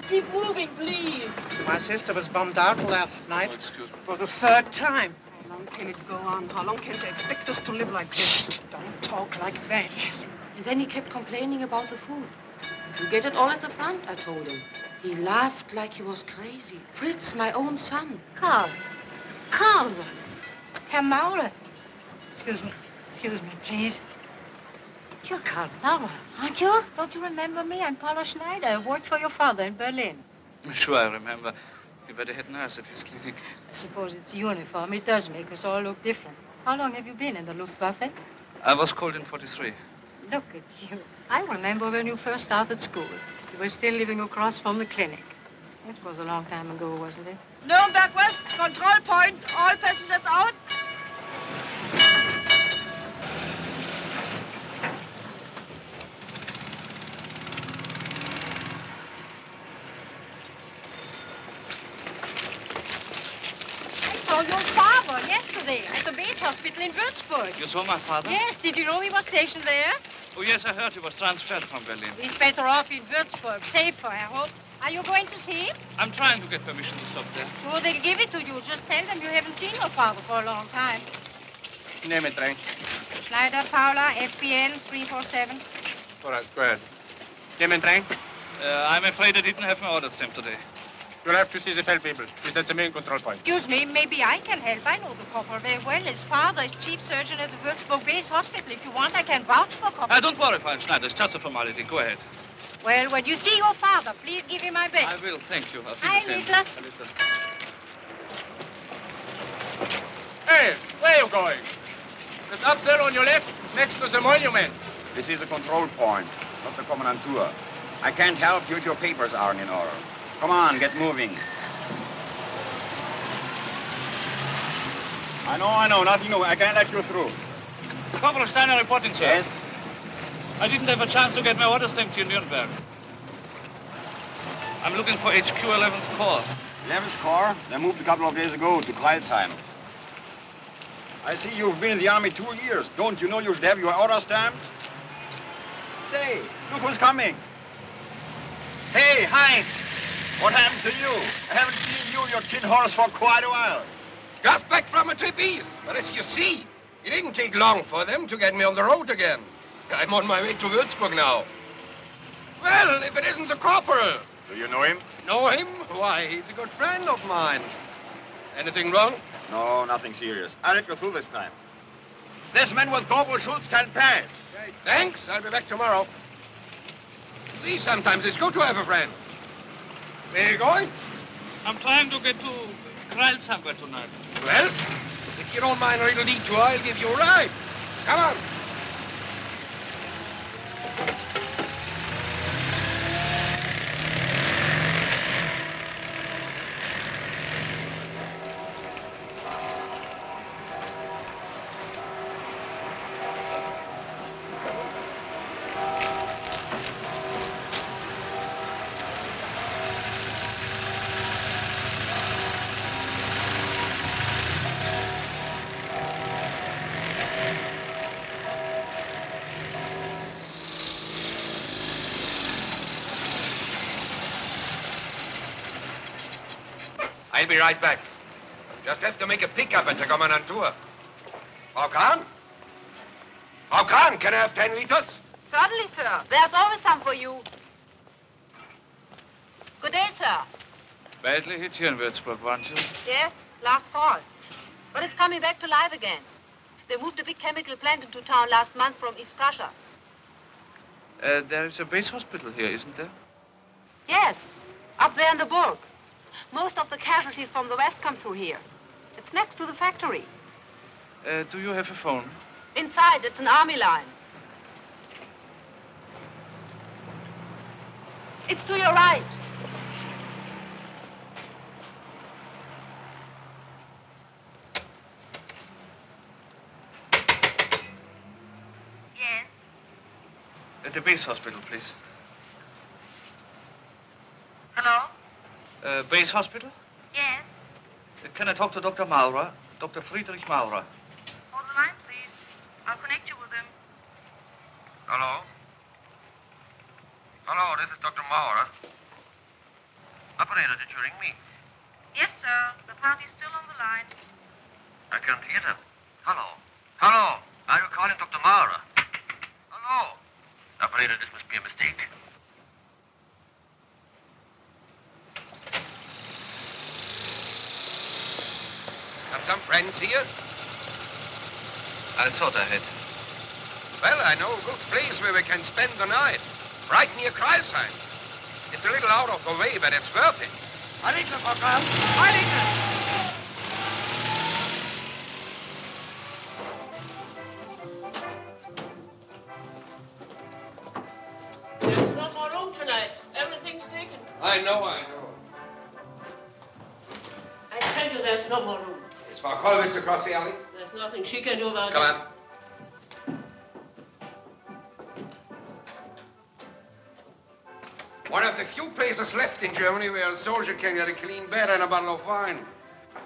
Keep moving, please. My sister was bombed out last night. Oh, excuse me. For the third time. How long can it go on? How long can they expect us to live like this? Don't talk like that. Yes. And then he kept complaining about the food. You get it all at the front, I told him. He laughed like he was crazy. Fritz, my own son. Karl. Karl. Herr Maurer. Excuse me, please. You're Karl Maurer, aren't you? Don't you remember me? I'm Paula Schneider. I worked for your father in Berlin. Sure, I remember. You were the head nurse at his clinic. I suppose it's uniform. It does make us all look different. How long have you been in the Luftwaffe? I was called in 43. Look at you. I remember when you first started school. You were still living across from the clinic. It was a long time ago, wasn't it? Nürnberg West, control point. All passengers out. I saw your father yesterday at the base hospital in Würzburg. You saw my father? Yes, did you know he was stationed there? Oh, yes, I heard he was transferred from Berlin. He's better off in Würzburg, safer, I hope. Are you going to see him? I'm trying to get permission to stop there. Sure, they'll give it to you. Just tell them you haven't seen your father for a long time. Name it, Train. Schneider Paula, FBN 347. All right, go ahead. Name it, Train. I'm afraid I didn't have my order stamp today. You'll have to see the fell people. He's at the main control point. Excuse me, maybe I can help. I know the corporal very well. His father is chief surgeon at the Würzburg base hospital. If you want, I can vouch for corporal. Don't worry, Fine Schneider. It's just a formality. Go ahead. Well, when you see your father, please give him my best. I will, thank you. I'll see Hi, the same. Littler. Hey, where are you going? It's up there on your left, next to the monument. This is the control point, not the Kommandantur. I can't help you if your papers aren't in order. Come on, get moving. I know, nothing new. I can't let you through. Corporal Steiner reporting, sir. Yes? I didn't have a chance to get my order stamped in Nuremberg. I'm looking for HQ 11th Corps. 11th Corps? They moved a couple of days ago to Kreilsheim. I see you've been in the army 2 years. Don't you know you should have your order stamped? Say, look who's coming. Hey, Heinz! What happened to you? I haven't seen you, your tin horse, for quite a while. Just back from a trip east. But as you see, it didn't take long for them to get me on the road again. I'm on my way to Würzburg now. Well, if it isn't the corporal. Do you know him? Know him? Why, he's a good friend of mine. Anything wrong? No, nothing serious. I'll let you through this time. This man with Corporal Schultz can pass. Thanks. I'll be back tomorrow. See, sometimes it's good to have a friend. Where are you going? I'm trying to get to Kreilsheim tonight. Well, if you don't mind a little detour, I'll give you a ride. Come on. I'll be right back. Just have to make a pickup at the Kommandantur. Frau Kahn? Frau Kahn, can I have 10 liters? Certainly, sir. There's always some for you. Good day, sir. Badly hit here in Würzburg, weren't you? Yes, last fall. But it's coming back to life again. They moved a big chemical plant into town last month from East Prussia. There is a base hospital here, isn't there? Yes, up there in the Burg. Most of the casualties from the west come through here. It's next to the factory. Do you have a phone? Inside, it's an army line. It's to your right. At the base hospital, please. Hello? Base hospital? Yes. Can I talk to Dr. Maurer? Dr. Friedrich Maurer. Hold the line, please. I'll connect you with him. Hello? Hello, this is Dr. Maurer. Operator, did you ring me? Yes, sir. The party's still on the line. I can't hear them. Hello? Hello? Are you calling Dr. Maurer? Hello? Operator, this must be a mistake. Got some friends here? I thought I had. Well, I know a good place where we can spend the night. Right near Kreilsheim. It's a little out of the way, but it's worth it. Heilige, Frau Karl. Heilige! There's no more room tonight. Everything's taken. I know. I tell you there's no more room. Is Frau Kollwitz across the alley? There's nothing she can do about Come it. on. One of the few places left in Germany where a soldier can get a clean bed and a bottle of wine.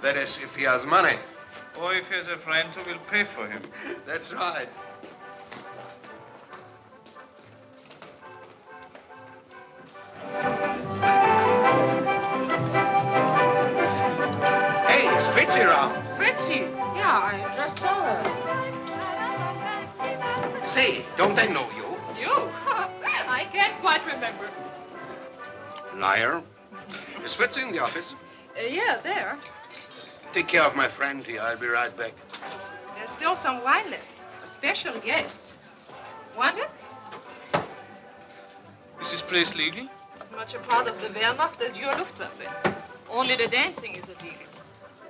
That is, if he has money. Or if he has a friend who will pay for him. That's right. Hey, is Fritzi around? Fritzi? Yeah, I just saw her. Say, don't I know you? You? I can't quite remember. Liar. Is Fritzi in the office? Yeah, there. Take care of my friend here. I'll be right back. There's still some wine left. A special guest. Want it? Is this place legal? It's as much a part of the Wehrmacht as your Luftwaffe. Only the dancing is illegal.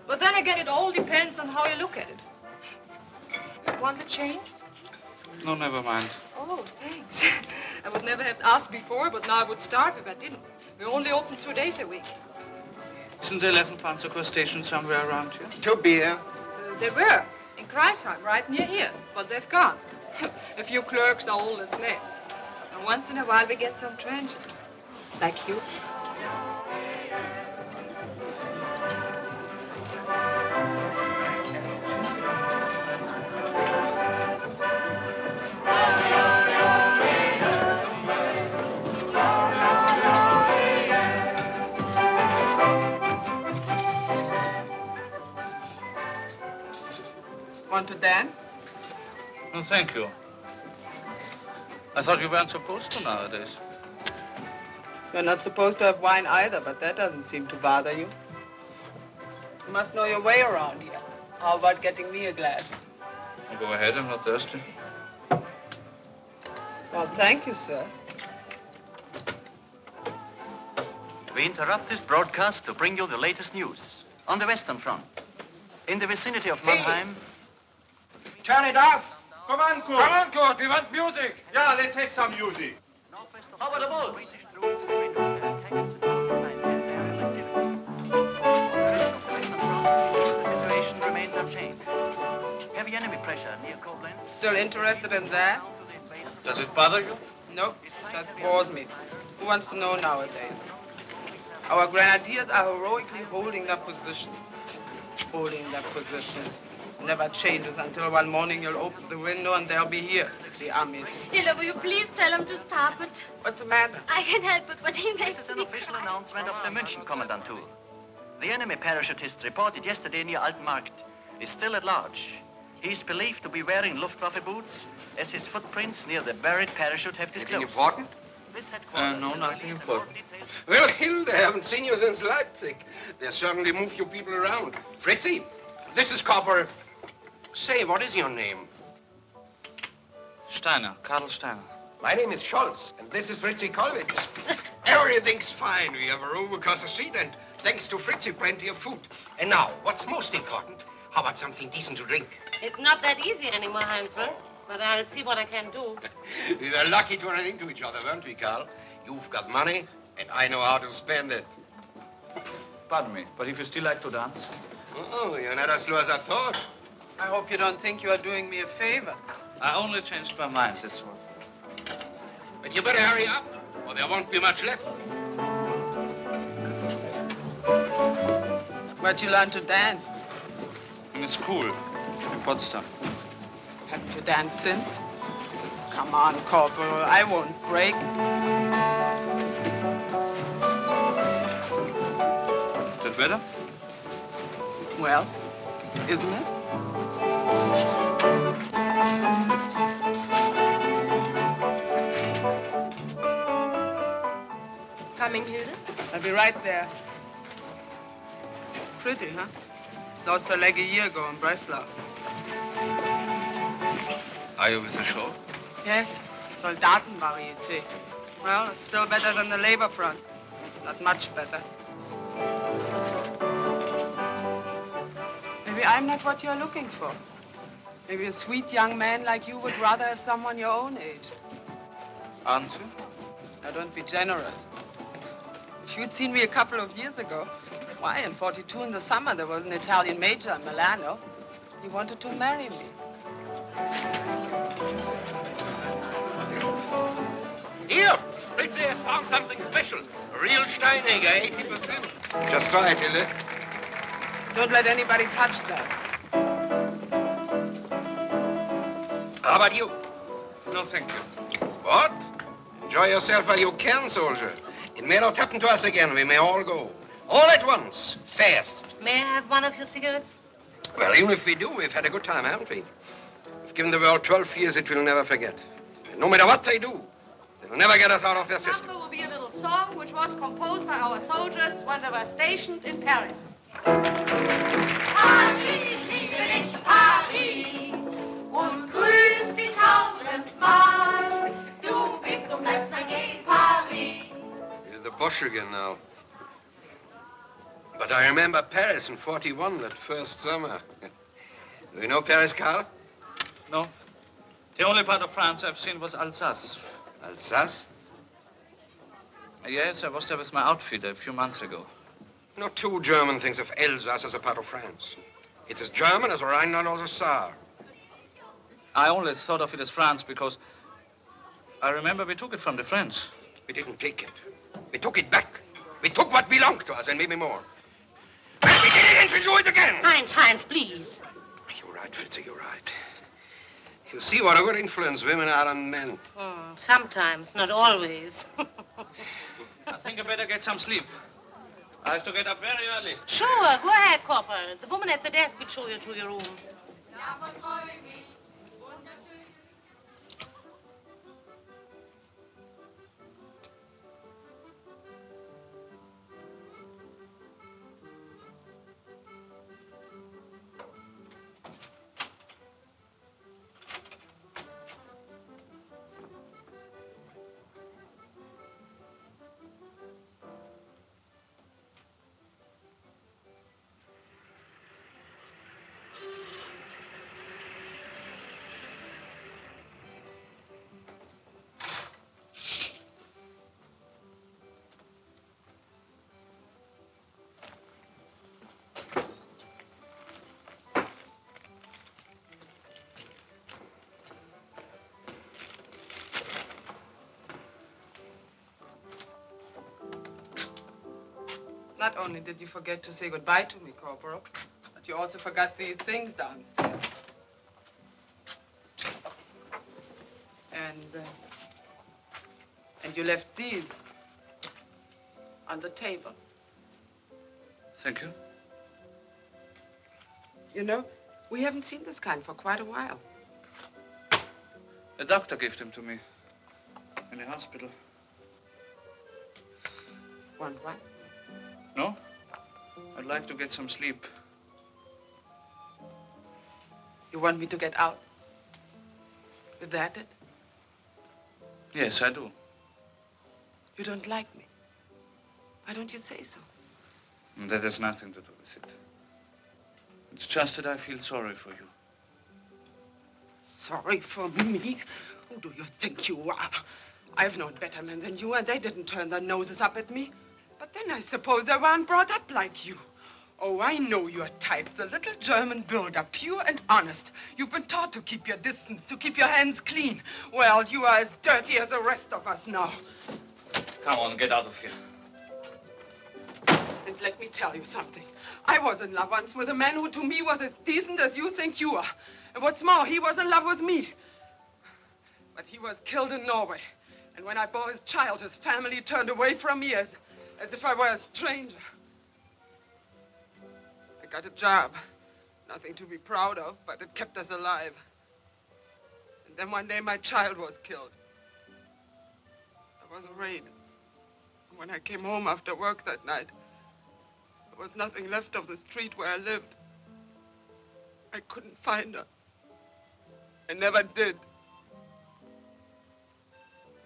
But then again, it all depends on how you look at it. Want the change? No, never mind. Oh, thanks. I would never have asked before, but now I would starve if I didn't. We're only open 2 days a week. Isn't the 11th Panzer Corps station somewhere around here? To beer. They were in Kreisheim, right near here, but they've gone. A few clerks are all that's left. And once in a while we get some transients. Like you. Want to dance? No, thank you. I thought you weren't supposed to nowadays. You're not supposed to have wine either, but that doesn't seem to bother you. You must know your way around here. How about getting me a glass? Well, go ahead, I'm not thirsty. Well, thank you, sir. We interrupt this broadcast to bring you the latest news on the Western Front. In the vicinity of Mannheim... Turn it off. Come on, Kurt. Come on, Kurt, we want music. Yeah, let's have some music. How about the boats? The situation remains unchanged. Heavy enemy pressure near Koblenz. Still interested in that? Does it bother you? Nope, just bores me. Who wants to know nowadays? Our grenadiers are heroically holding their positions. Holding their positions. Never changes until one morning you'll open the window and they'll be here, the armies. Hilla, will you please tell him to stop it? What's the matter? I can't help it, but he makes This is an me official cry. announcement of the München Kommandantur. The enemy parachutist reported yesterday near Altmarkt is still at large. He is believed to be wearing Luftwaffe boots, as his footprints near the buried parachute have disclosed. Anything important? This headquarters No, nothing important. Well, Hilde, I haven't seen you since Leipzig. They certainly moved you people around. Fritzi, this is Corporal... Say, what is your name? Steiner, Karl Steiner. My name is Scholz, and this is Fritzi Kollwitz. Everything's fine. We have a room across the street, and thanks to Fritzi, plenty of food. And now, what's most important? How about something decent to drink? It's not that easy anymore, Hansel. But I'll see what I can do. We were lucky to run into each other, weren't we, Karl? You've got money, and I know how to spend it. Pardon me, but if you still like to dance? Oh, you're not as slow as I thought. I hope you don't think you are doing me a favor. I only changed my mind, that's all. But you better hurry up, or there won't be much left. Where'd you learn to dance? In a school in Potsdam. Haven't you danced since? Come on, Corporal, I won't break. Is that better? Well, isn't it? Coming, Hilde? I'll be right there. Pretty, huh? Lost her leg a year ago in Breslau. Are you with the show? Yes, Soldatenvarieté. Well, it's still better than the labor front. Not much better. Maybe I'm not what you're looking for. Maybe a sweet young man like you would rather have someone your own age. Aren't you? Now, don't be generous. If you'd seen me a couple of years ago, why, in '42 in the summer, there was an Italian major in Milano. He wanted to marry me. Here, Fritzi has found something special. A real Steinegger, 80%. Just try it, Hilde. Don't let anybody touch that. How about you? No, thank you. What? Enjoy yourself while you can, soldier. It may not happen to us again. We may all go. All at once. Fast. May I have one of your cigarettes? Well, even if we do, we've had a good time, haven't we? We've given the world 12 years it will never forget. And no matter what they do, they'll never get us out of their system. Number will be a little song which was composed by our soldiers when they were stationed in Paris. Paris, liebe dich, Paris, und grüß dich tausendmal. Du bist und bleibst ein gegen Paris. You're the Bosch again now. But I remember Paris in '41, that first summer. Do you know Paris, Karl? No. The only part of France I've seen was Alsace. Alsace? Yes, I was there with my outfit a few months ago. No two German thinks of Alsace as a part of France. It's as German as Rhineland or the Saar. I only thought of it as France because I remember we took it from the French. We didn't take it. We took it back. We took what belonged to us and maybe more. And we did it and we'll do it again. Heinz, please. You're right, Fritzi, you're right. You see what a good influence women are on men. Sometimes, not always. I think I better get some sleep. I have to get up very early. Sure, go ahead, Corporal. The woman at the desk will show you to your room. Not only did you forget to say goodbye to me, Corporal, but you also forgot these things downstairs. And you left these on the table. Thank you. You know, we haven't seen this kind for quite a while. A doctor gave them to me in the hospital. Want what? No? I'd like to get some sleep. You want me to get out? Is that it? Yes, I do. You don't like me. Why don't you say so? That has nothing to do with it. It's just that I feel sorry for you. Sorry for me? Who do you think you are? I've known better men than you, and they didn't turn their noses up at me. But then I suppose they weren't brought up like you. Oh, I know your type. The little German builder, pure and honest. You've been taught to keep your distance, to keep your hands clean. Well, you are as dirty as the rest of us now. Come on, get out of here. And let me tell you something. I was in love once with a man who to me was as decent as you think you are. And what's more, he was in love with me. But he was killed in Norway. And when I bore his child, his family turned away from me as if I were a stranger. I got a job. Nothing to be proud of, but it kept us alive. And then one day my child was killed. There was a raid. And when I came home after work that night, there was nothing left of the street where I lived. I couldn't find her. I never did.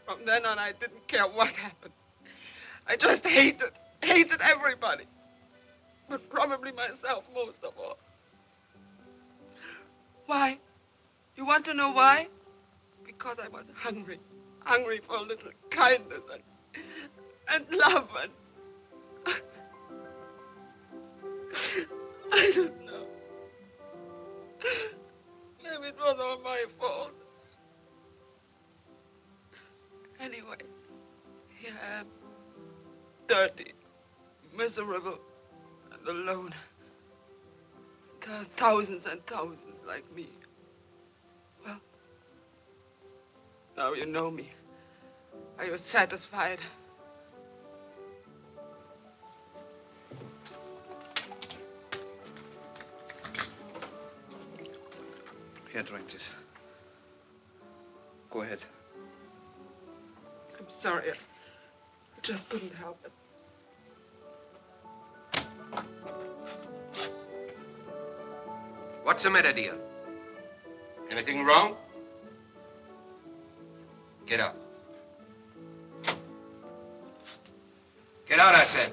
From then on, I didn't care what happened. I just hated everybody. But probably myself most of all. Why? You want to know why? Because I was hungry. Hungry for a little kindness and love and... I don't know. Maybe it was all my fault. Anyway, here I am, dirty, miserable, and alone. There are thousands and thousands like me. Well, now you know me. Are you satisfied? Here, drink this. Go ahead. I'm sorry. I just couldn't help it. What's the matter, dear? Anything wrong? Get out. Get out, I said.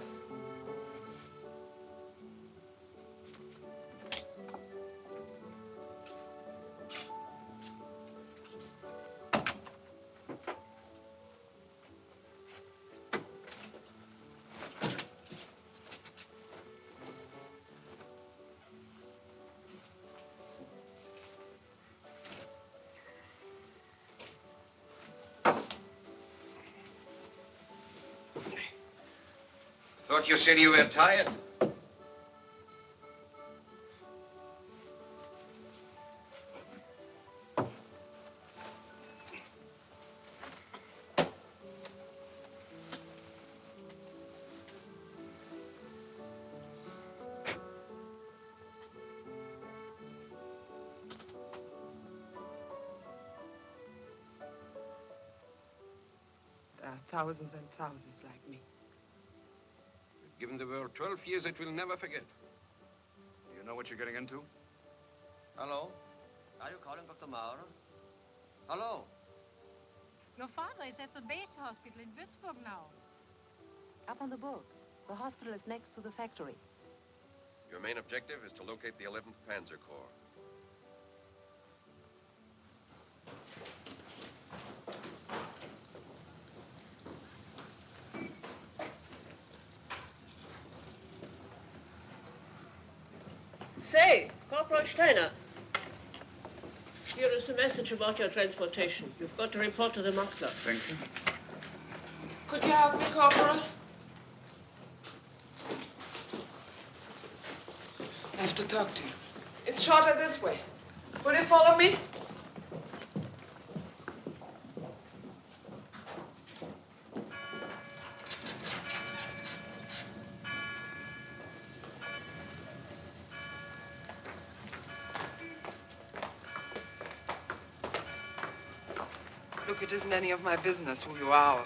Thought you said you were tired. There are thousands and thousands like me. Given the world 12 years, it will never forget. You know what you're getting into? Hello? Are you calling Dr. Maurer? Hello? Your father is at the base hospital in Würzburg now. Up on the boat. The hospital is next to the factory. Your main objective is to locate the 11th Panzer Corps. Say, Corporal Steiner. Here is a message about your transportation. You've got to report to the Marktplatz. Thank you. Could you help me, Corporal? I have to talk to you. It's shorter this way. Will you follow me? Look, it isn't any of my business who you are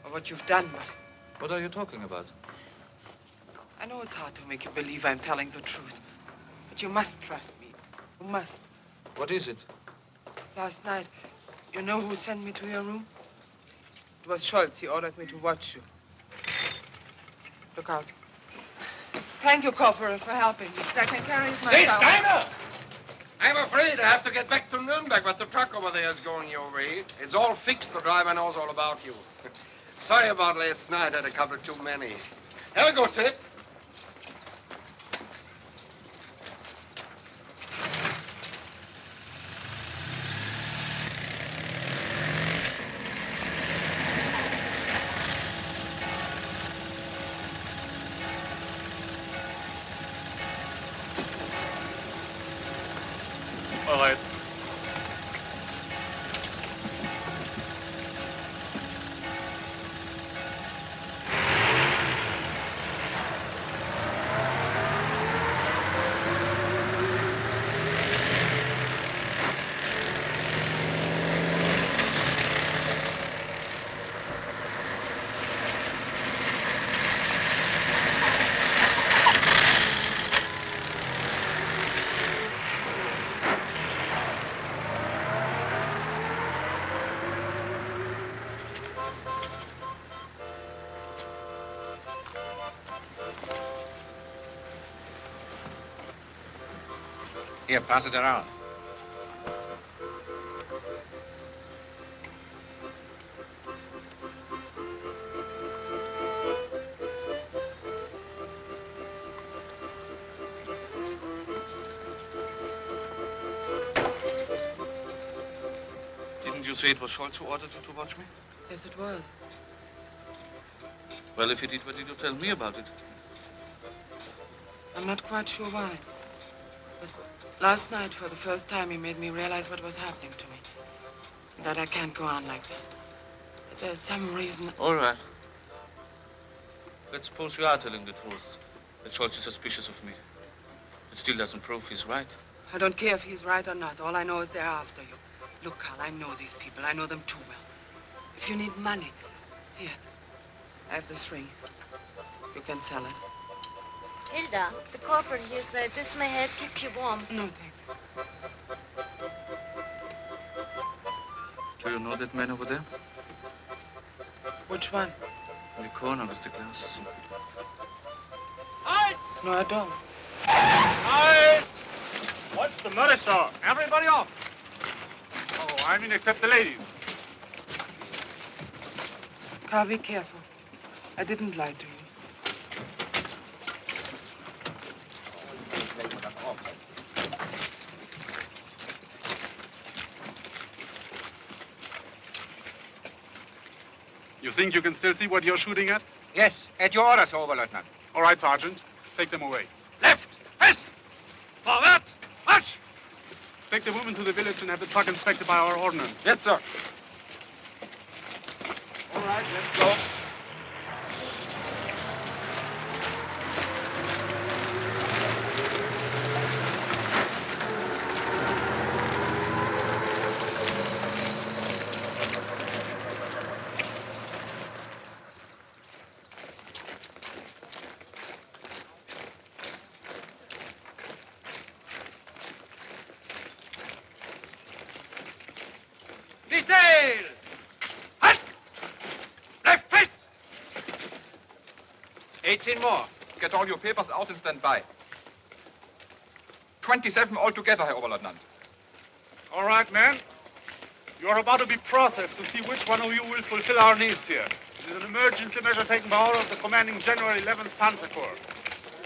or what you've done, but What are you talking about? I know it's hard to make you believe I'm telling the truth, but you must trust me. You must. What is it? Last night, you know who sent me to your room? It was Schultz. He ordered me to watch you. Look out. Thank you, Corporal, for helping me. I can carry it myself. Say, Steiner! I'm afraid I have to get back to Nuremberg, but the truck over there is going your way. It's all fixed. The driver knows all about you. Sorry about last night. Had a couple too many. Have a good trip. Here, pass it around. Didn't you say it was Scholz who ordered you to watch me? Yes, it was. Well, if he did, why did you tell me about it? I'm not quite sure why. But last night, for the first time, he made me realize what was happening to me. That I can't go on like this. That there's some reason... All right. Let's suppose you are telling the truth. That Scholz is suspicious of me. It still doesn't prove he's right. I don't care if he's right or not. All I know is they're after you. Look, Carl, I know these people. I know them too well. If you need money, here, I have this ring. You can sell it. Hilda, the corporal here said this may help keep you warm. No, thank you. Do you know that man over there? Which one? In the corner with the glasses. Halt! No, I don't. Halt! What's the matter, sir? Everybody off. Oh, I mean except the ladies. Carl, be careful. I didn't lie to you. You think you can still see what you're shooting at? Yes, at your orders, Oberleutnant. All right, Sergeant. Take them away. Left! Fist! Forward! March! Take the woman to the village and have the truck inspected by our ordnance. Yes, sir. All right, let's go. Detail! Halt! Left fist! 18 more. Get all your papers out and stand by. 27 altogether, Herr Oberleutnant. All right, men. You are about to be processed to see which one of you will fulfill our needs here. It is an emergency measure taken by order of the commanding general 11th Panzer Corps.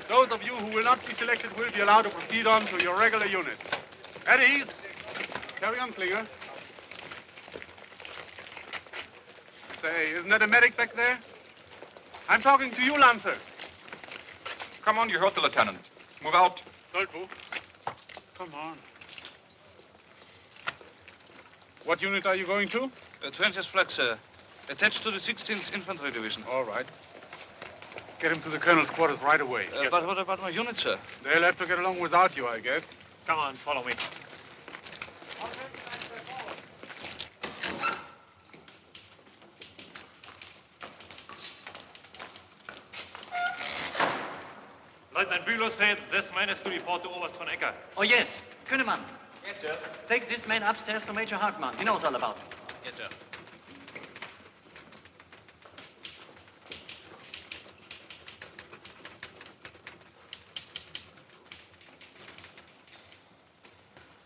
Those of you who will not be selected will be allowed to proceed on to your regular units. At ease. Carry on, Klinger. Say, isn't that a medic back there? I'm talking to you, Lancer. Come on, you heard the lieutenant. Move out. Solltwo. Come on. What unit are you going to? 20th Flak, sir. Attached to the 16th Infantry Division. All right. Get him to the colonel's quarters right away. But what about my unit, sir? They'll have to get along without you, I guess. Come on, follow me. Lieutenant Bülow said this man is to report to Oberst von Ecker. Oh, yes. Kühnemann. Yes, sir. Take this man upstairs to Major Hartmann. He knows all about it. Yes, sir.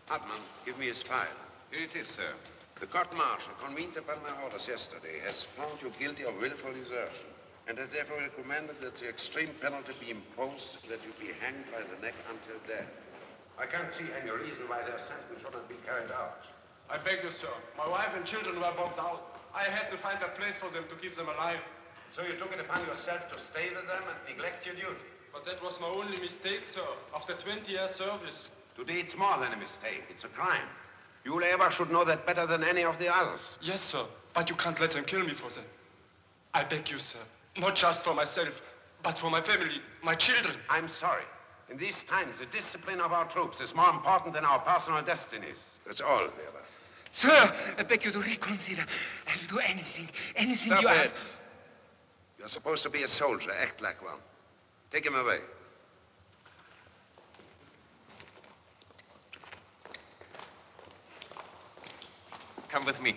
Hartmann, give me his file. Here it is, sir. The court-martial, convened upon my orders yesterday, has found you guilty of willful desertion, and has therefore recommended that the extreme penalty be imposed, that you be hanged by the neck until death. I can't see any reason why their sentence should not be carried out. I beg you, sir. My wife and children were bombed out. I had to find a place for them to keep them alive. So you took it upon yourself to stay with them and neglect your duty? But that was my only mistake, sir. After 20 years service. Today it's more than a mistake. It's a crime. You ever should know that better than any of the others. Yes, sir. But you can't let them kill me for that. I beg you, sir. Not just for myself, but for my family, my children. I'm sorry. In these times, the discipline of our troops is more important than our personal destinies. That's all, Weber. Sir, I beg you to reconsider. I will do anything Stop you it. ask. You're supposed to be a soldier. Act like one. Take him away. Come with me.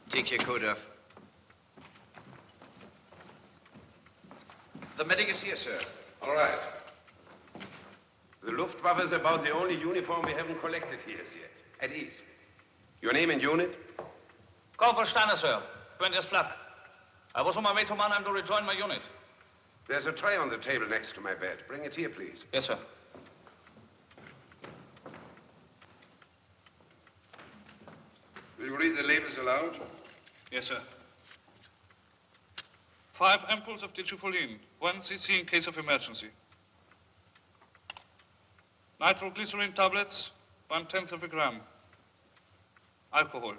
Take your coat off. The medic is here, sir. All right. The Luftwaffe is about the only uniform we haven't collected here as yet. At ease. Your name and unit? Corporal Steiner, sir. 20th Flak. I was on my way to Mannheim to rejoin my unit. There's a tray on the table next to my bed. Bring it here, please. Yes, sir. Will you read the labels aloud? Yes, sir. 5 ampoules of digifolin, 1 cc in case of emergency. Nitroglycerin tablets, 1/10 of a gram. Alcohol.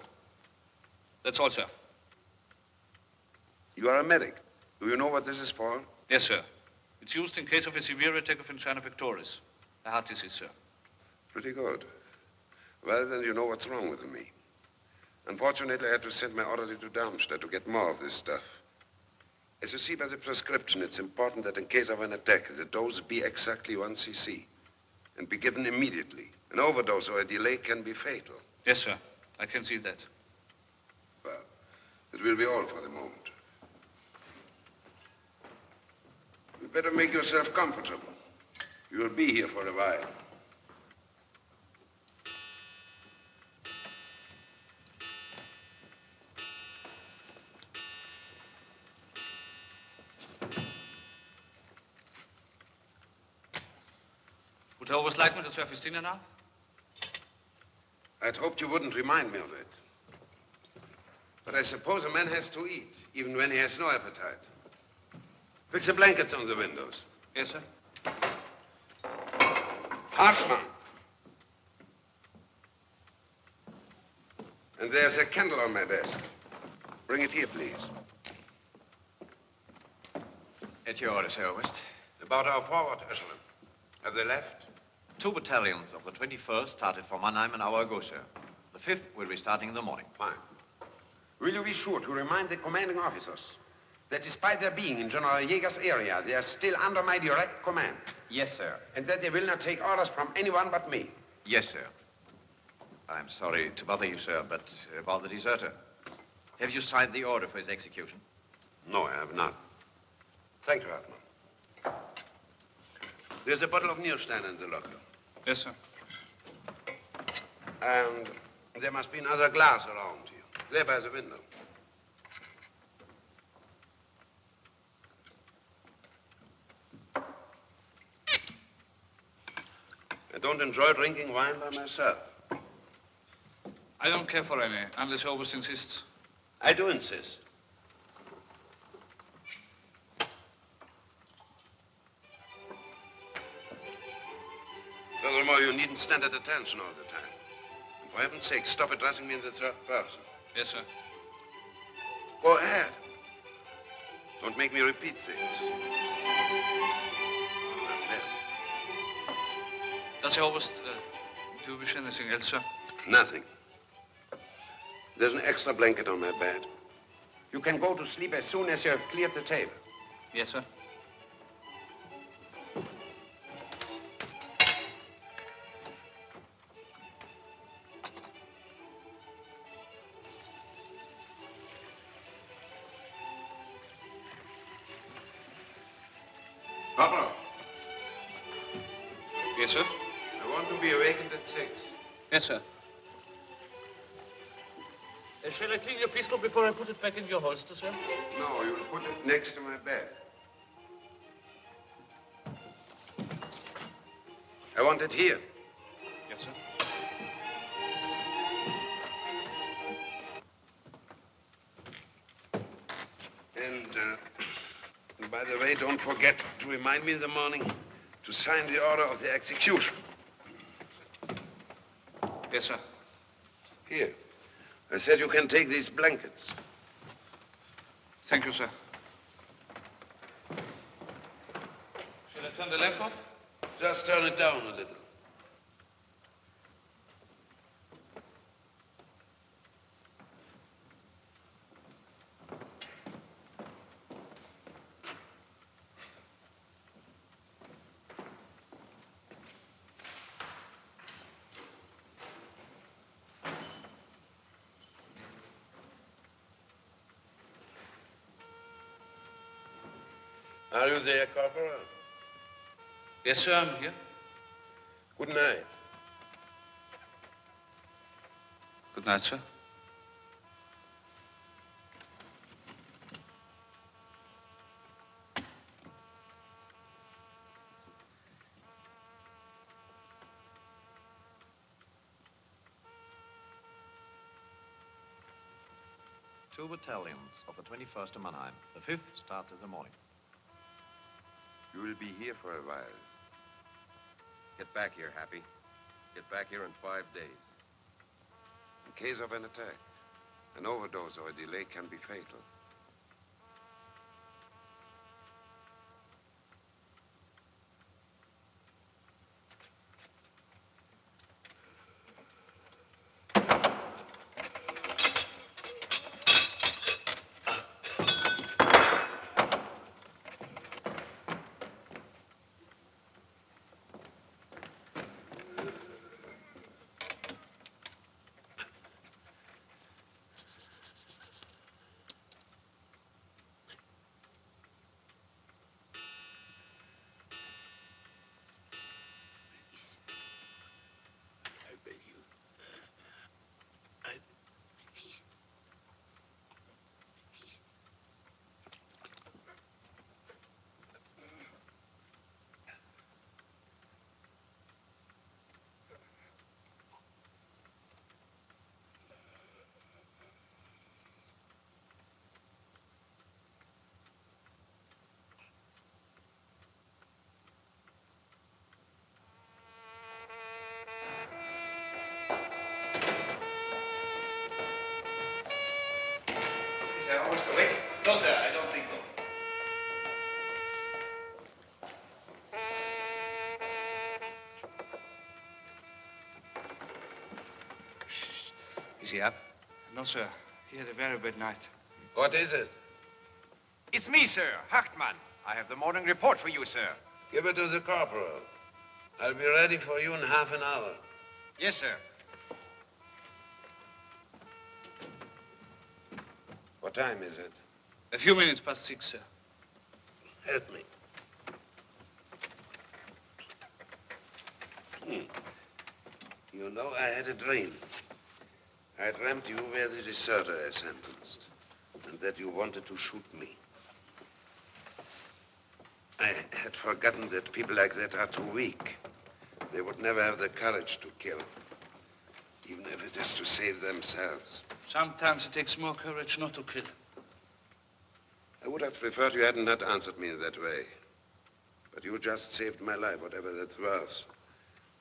That's all, sir. You are a medic. Do you know what this is for? Yes, sir. It's used in case of a severe attack of angina pectoris. A heart disease, sir. Pretty good. Well, then you know what's wrong with me. Unfortunately, I had to send my orderly to Darmstadt to get more of this stuff. As you see by the prescription, it's important that in case of an attack, the dose be exactly 1 cc and be given immediately. An overdose or a delay can be fatal. Yes, sir. I can see that. Well, that will be all for the moment. You better make yourself comfortable. You'll be here for a while. Would you always like me to serve his dinner now? I'd hoped you wouldn't remind me of it. But I suppose a man has to eat, even when he has no appetite. Fix the blankets on the windows. Yes, sir. Hartmann. And there's a candle on my desk. Bring it here, please. At your orders, Herr Oberst. About our forward echelon. Have they left? 2 battalions of the 21st started for Mannheim an hour ago, sir. The 5th will be starting in the morning. Fine. Will you be sure to remind the commanding officers that despite their being in General Jäger's area, they are still under my direct command? Yes, sir. And that they will not take orders from anyone but me? Yes, sir. I'm sorry to bother you, sir, but about the deserter. Have you signed the order for his execution? No, I have not. Thank you, Hartmann. There's a bottle of Nierstein in the locker. Yes, sir. And there must be another glass around you. There by the window. I don't enjoy drinking wine by myself. I don't care for any, unless Oberst insists. I do insist. Furthermore, you needn't stand at attention all the time. And for heaven's sake, stop addressing me in the third person. Yes, sir. Go ahead. Don't make me repeat things. Does Herr Oberst, do you wish anything else, sir? Nothing. There's an extra blanket on my bed. You can go to sleep as soon as you have cleared the table. Yes, sir. Corporal. Yes, sir. I want to be awakened at 6. Yes, sir. Shall I clean your pistol before I put it back in your holster, sir? No, you will put it next to my bed. I want it here. Yes, sir. And by the way, don't forget to remind me in the morning to sign the order of the execution. Yes, sir. Here. I said you can take these blankets. Thank you, sir. Shall I turn the lamp off? Just turn it down a little. Are you there, Corporal? Yes, sir, I'm here. Good night. Good night, sir. Two battalions of the 21st of Mannheim. The 5th starts in the morning. You will be here for a while. Get back here, Happy. Get back here in 5 days. In case of an attack, an overdose or a delay can be fatal. Is there almost awake? No, sir, I don't think so. Is he up? No, sir. He had a very bad night. What is it? It's me, sir, Hartmann. I have the morning report for you, sir. Give it to the corporal. I'll be ready for you in half an hour. Yes, sir. What time is it? A few minutes past 6, sir. Help me. You know, I had a dream. I dreamt you were the deserter I sentenced, and that you wanted to shoot me. I had forgotten that people like that are too weak. They would never have the courage to kill, even if it is to save themselves. Sometimes it takes more courage not to kill. I would have preferred you hadn't not answered me in that way. But you just saved my life, whatever that's worth.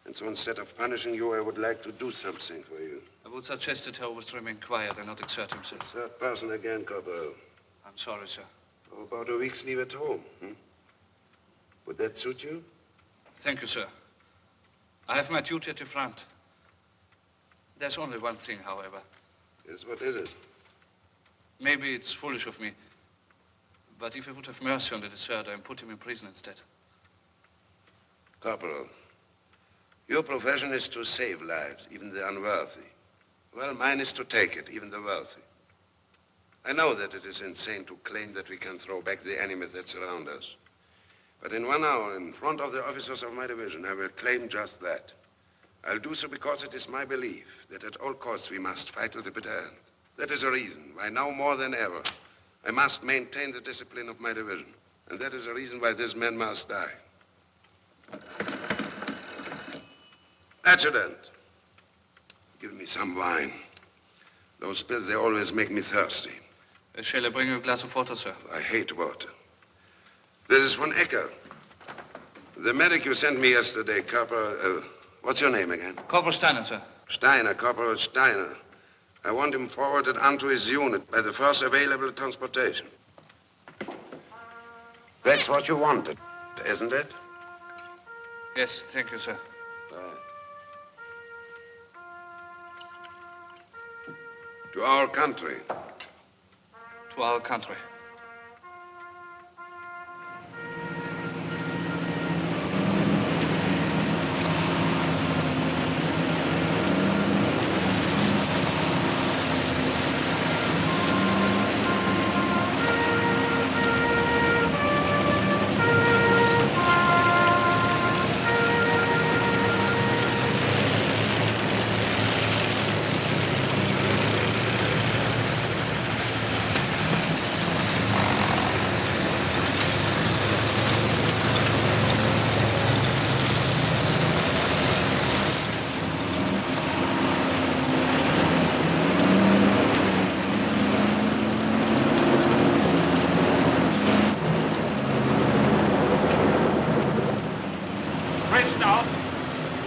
And so instead of punishing you, I would like to do something for you. I would suggest that he always remain quiet and not exert himself. Third person again, Corporal. I'm sorry, sir. How about a week's leave at home? Would that suit you? Thank you, sir. I have my duty at the front. There's only one thing, however. Yes, what is it? Maybe it's foolish of me, but if I would have mercy on the deserter and put him in prison instead. Corporal, your profession is to save lives, even the unworthy. Well, mine is to take it, even the wealthy. I know that it is insane to claim that we can throw back the enemies that surround us. But in 1 hour, in front of the officers of my division, I will claim just that. I'll do so because it is my belief that at all costs we must fight to the bitter end. That is a reason why now more than ever, I must maintain the discipline of my division. And that is a reason why this man must die. Adjutant, give me some wine. Those pills, they always make me thirsty. Shall I bring you a glass of water, sir? I hate water. This is von Ecker. The medic you sent me yesterday, Corporal, what's your name again? Corporal Steiner, sir. Steiner, Corporal Steiner. I want him forwarded onto his unit by the first available transportation. That's what you wanted, isn't it? Yes, thank you, sir. To our country. To our country.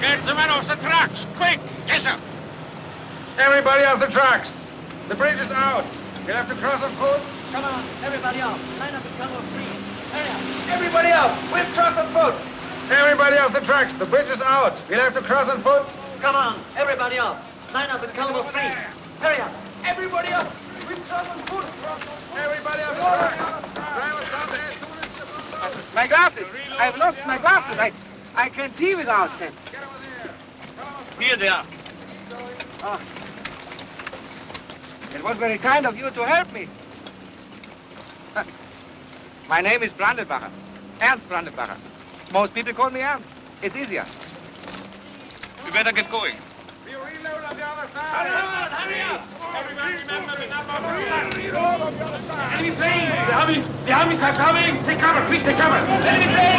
Get the men off the trucks, quick! Yes, sir. Everybody off the tracks. The bridge is out. You'll have to cross on foot. Come on, everybody up. Line up and come on, please. Hurry up. Everybody up. We'll cross on foot. Everybody off the tracks. The bridge is out. We'll have to cross on foot. Come on, everybody up. Line up and come on, please. Hurry up. Everybody up. We'll cross on foot. Everybody off the tracks. Drivers down there. My glasses. I've lost my glasses. I can't see without them. Here they are. Oh. It was very kind of you to help me. My name is Brandenbacher. Ernst Brandenbacher. Most people call me Ernst. It's easier. We better get going. We'll reload on the other side. Hurry up. Everybody remember the number one. Reload on the other side. Enemy planes. The armies are coming. Take cover, quick, take cover. Enemy planes.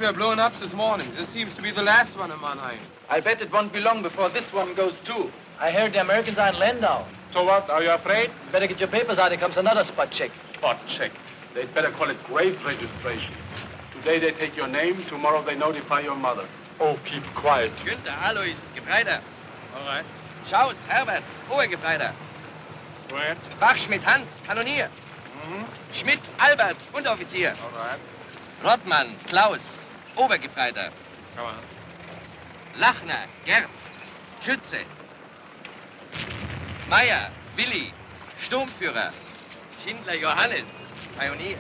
Were blown up this morning. This seems to be the last one in Mannheim. I bet it won't be long before this one goes too. I heard the Americans are in land now. So what? Are you afraid? Better get your papers out. Here comes another spot check. Spot check. They'd better call it grave registration. Today they take your name. Tomorrow they notify your mother. Oh, keep quiet. Günther, Alois, Gefreiter. All right. Schaut, Herbert, Obergefreiter. Right. Bachschmidt, Hans, Kanonier. Schmidt, Albert, Unteroffizier. All right. Rottmann, Klaus, Obergefreiter. Come on. Lachner, Gerd, Schütze. Meier, Willi, Sturmführer. Schindler, Johannes, Pionier.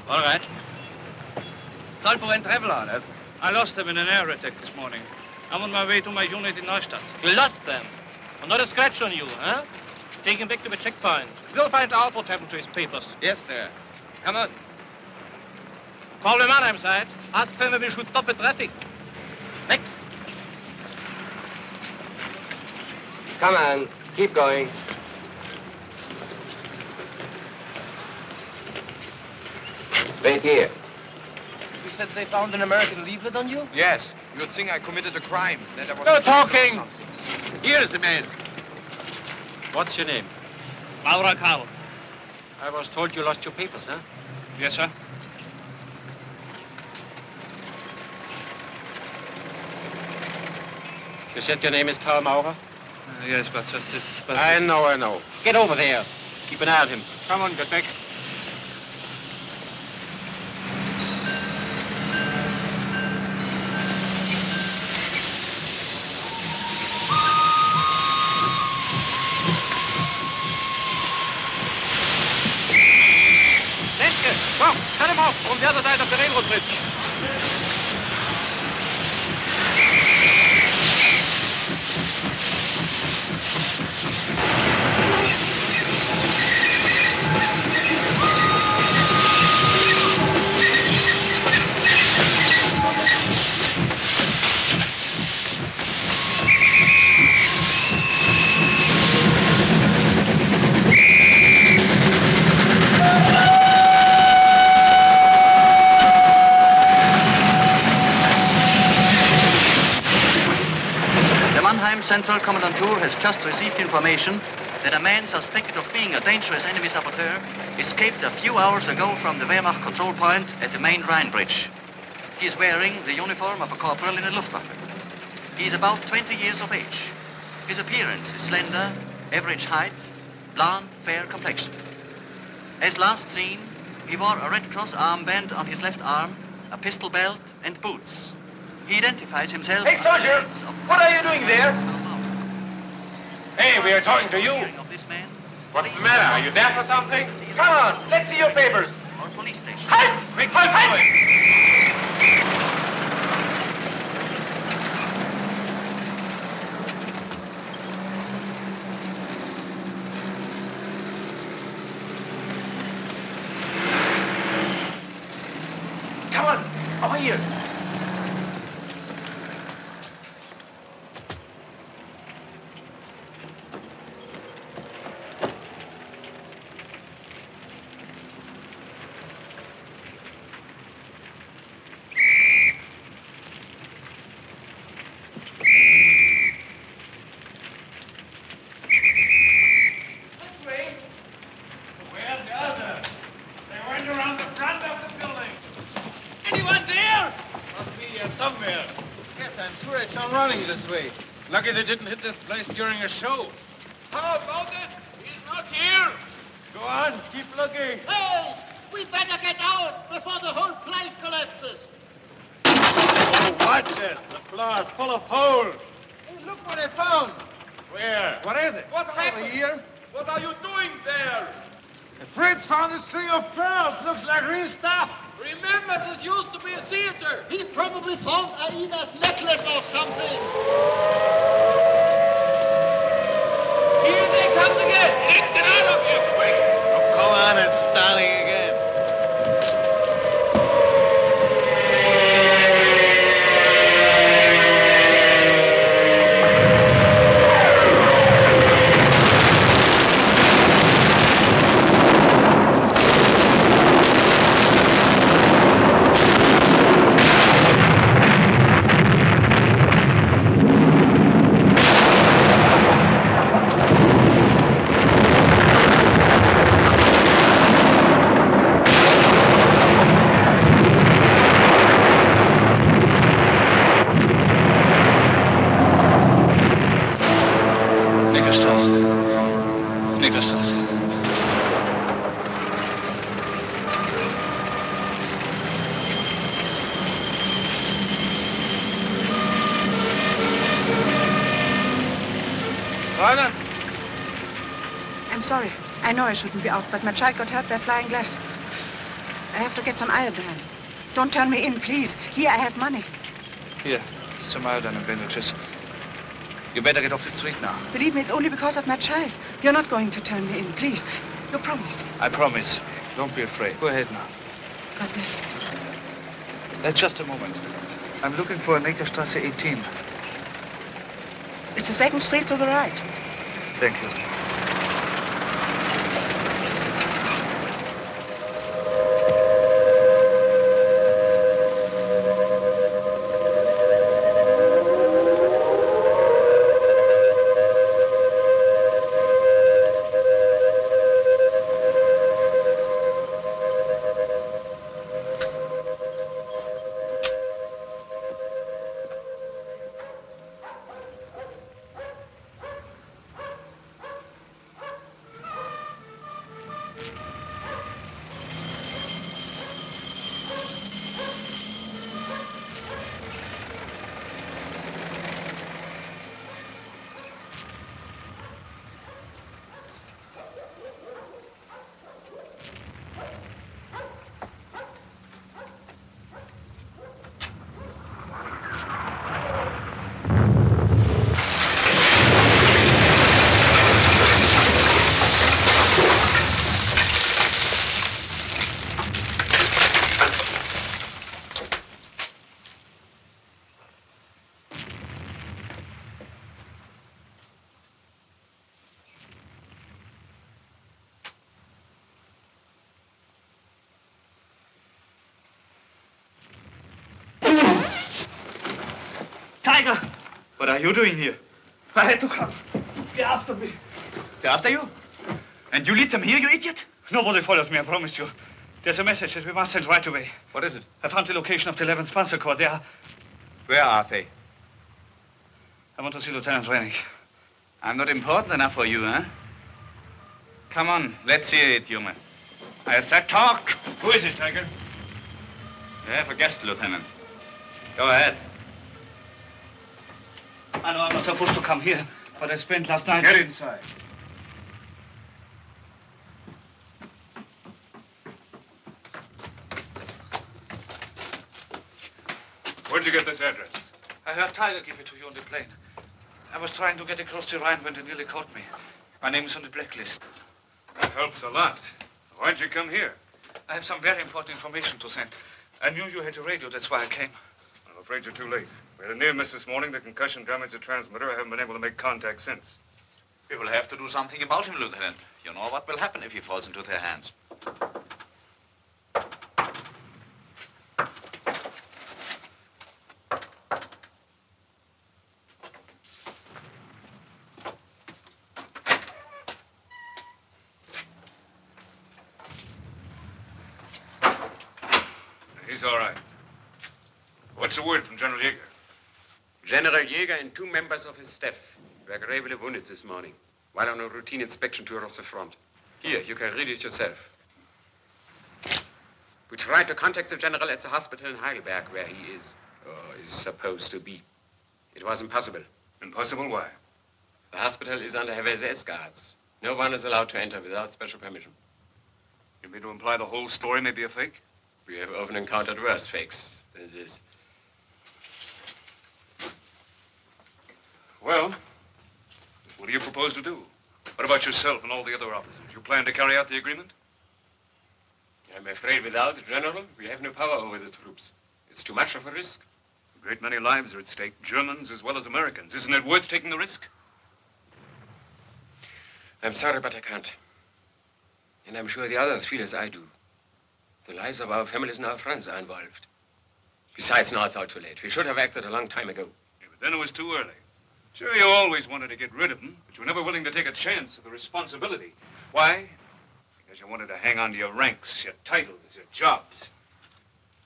All right. Solpo and traveler. That's... I lost them in an air attack this morning. I'm on my way to my unit in Neustadt. You lost them? And not a scratch on you, huh? Take him back to the checkpoint. We'll find out what happened to his papers. Yes, sir. Come on. Call the Mannheim side. Ask them if we should stop the traffic. Next. Come on. Keep going. Wait here. You said they found an American leaflet on you? Yes. You'd think I committed a crime. That I was No talking. Here's the man. What's your name? Maurer Karl. I was told you lost your papers, huh? Yes, sir. You said your name is Karl Maurer? Yes, but just if... But I know. Get over there. Keep an eye on him. Come on, get back. Lenske, come, cut him off from the other side of the railroad bridge. Central Kommandantur has just received information that a man suspected of being a dangerous enemy saboteur escaped a few hours ago from the Wehrmacht control point at the main Rhine bridge. He is wearing the uniform of a corporal in the Luftwaffe. He is about 20 years of age. His appearance is slender, average height, blonde, fair complexion. As last seen, he wore a Red Cross armband on his left arm, a pistol belt, and boots. He identifies himself... Hey, soldier! What are you doing there? Hey, we are talking to you. What's the matter? Are you deaf or something? Come on, let's see your papers. Or police station. Halt! Halt! Come on, over here. Lucky they didn't hit this place during a show. How about it? He's not here. Go on, keep looking. Hey, we better get out before the whole place collapses. Oh, watch it. The floor is full of holes. Hey, look what I found. Where? What is it? What happened? Over here? What are you doing there? Fritz found a string of pearls. Looks like real stuff. Remember, this used to be a theater. He probably found Aida's necklace or something. Here they come again. Let's get out of here, quick. Oh, come on, it's starting again. I'm sorry. I know I shouldn't be out, but my child got hurt by flying glass. I have to get some iodine. Don't turn me in, please. Here, I have money. Here, some iodine and bandages. You better get off the street now. Believe me, it's only because of my child. You're not going to turn me in, please. You promise. I promise. Don't be afraid. Go ahead now. God bless you. Just a moment. I'm looking for Neckarstrasse 18. It's the second street to the right. Thank you. Tiger! What are you doing here? I had to come. They're after me. They're after you? And you lead them here, you idiot? Nobody follows me, I promise you. There's a message that we must send right away. What is it? I found the location of the 11th Panzer Corps. They are... Where are they? I want to see Lieutenant Rennick. I'm not important enough for you, huh? Come on, let's hear it, human. I said talk. Who is it, Tiger? You have a guest, Lieutenant. Go ahead. I know I'm not supposed to come here, but I spent last night... Get inside. Where'd you get this address? I heard Tiger give it to you on the plane. I was trying to get across the Rhine when they nearly caught me. My name is on the blacklist. That helps a lot. Why'd you come here? I have some very important information to send. I knew you had a radio, that's why I came. I'm afraid you're too late. We had a near miss this morning. The concussion damaged the transmitter. I haven't been able to make contact since. We will have to do something about him, Lieutenant. You know what will happen if he falls into their hands. He's all right. What's the word from General Yeager? General Yeager and 2 members of his staff were gravely wounded this morning while on a routine inspection tour of the front. Here, you can read it yourself. We tried to contact the general at the hospital in Heidelberg, where he is supposed to be. It was impossible. Impossible? Why? The hospital is under heavy SS guards. No one is allowed to enter without special permission. You mean to imply the whole story may be a fake? We have often encountered worse fakes than this. Well, what do you propose to do? What about yourself and all the other officers? You plan to carry out the agreement? I'm afraid without the general, we have no power over the troops. It's too much of a risk. A great many lives are at stake, Germans as well as Americans. Isn't it worth taking the risk? I'm sorry, but I can't. And I'm sure the others feel as I do. The lives of our families and our friends are involved. Besides, now it's all too late. We should have acted a long time ago. Yeah, but then it was too early. Sure, you always wanted to get rid of them, but you were never willing to take a chance of the responsibility. Why? Because you wanted to hang on to your ranks, your titles, your jobs.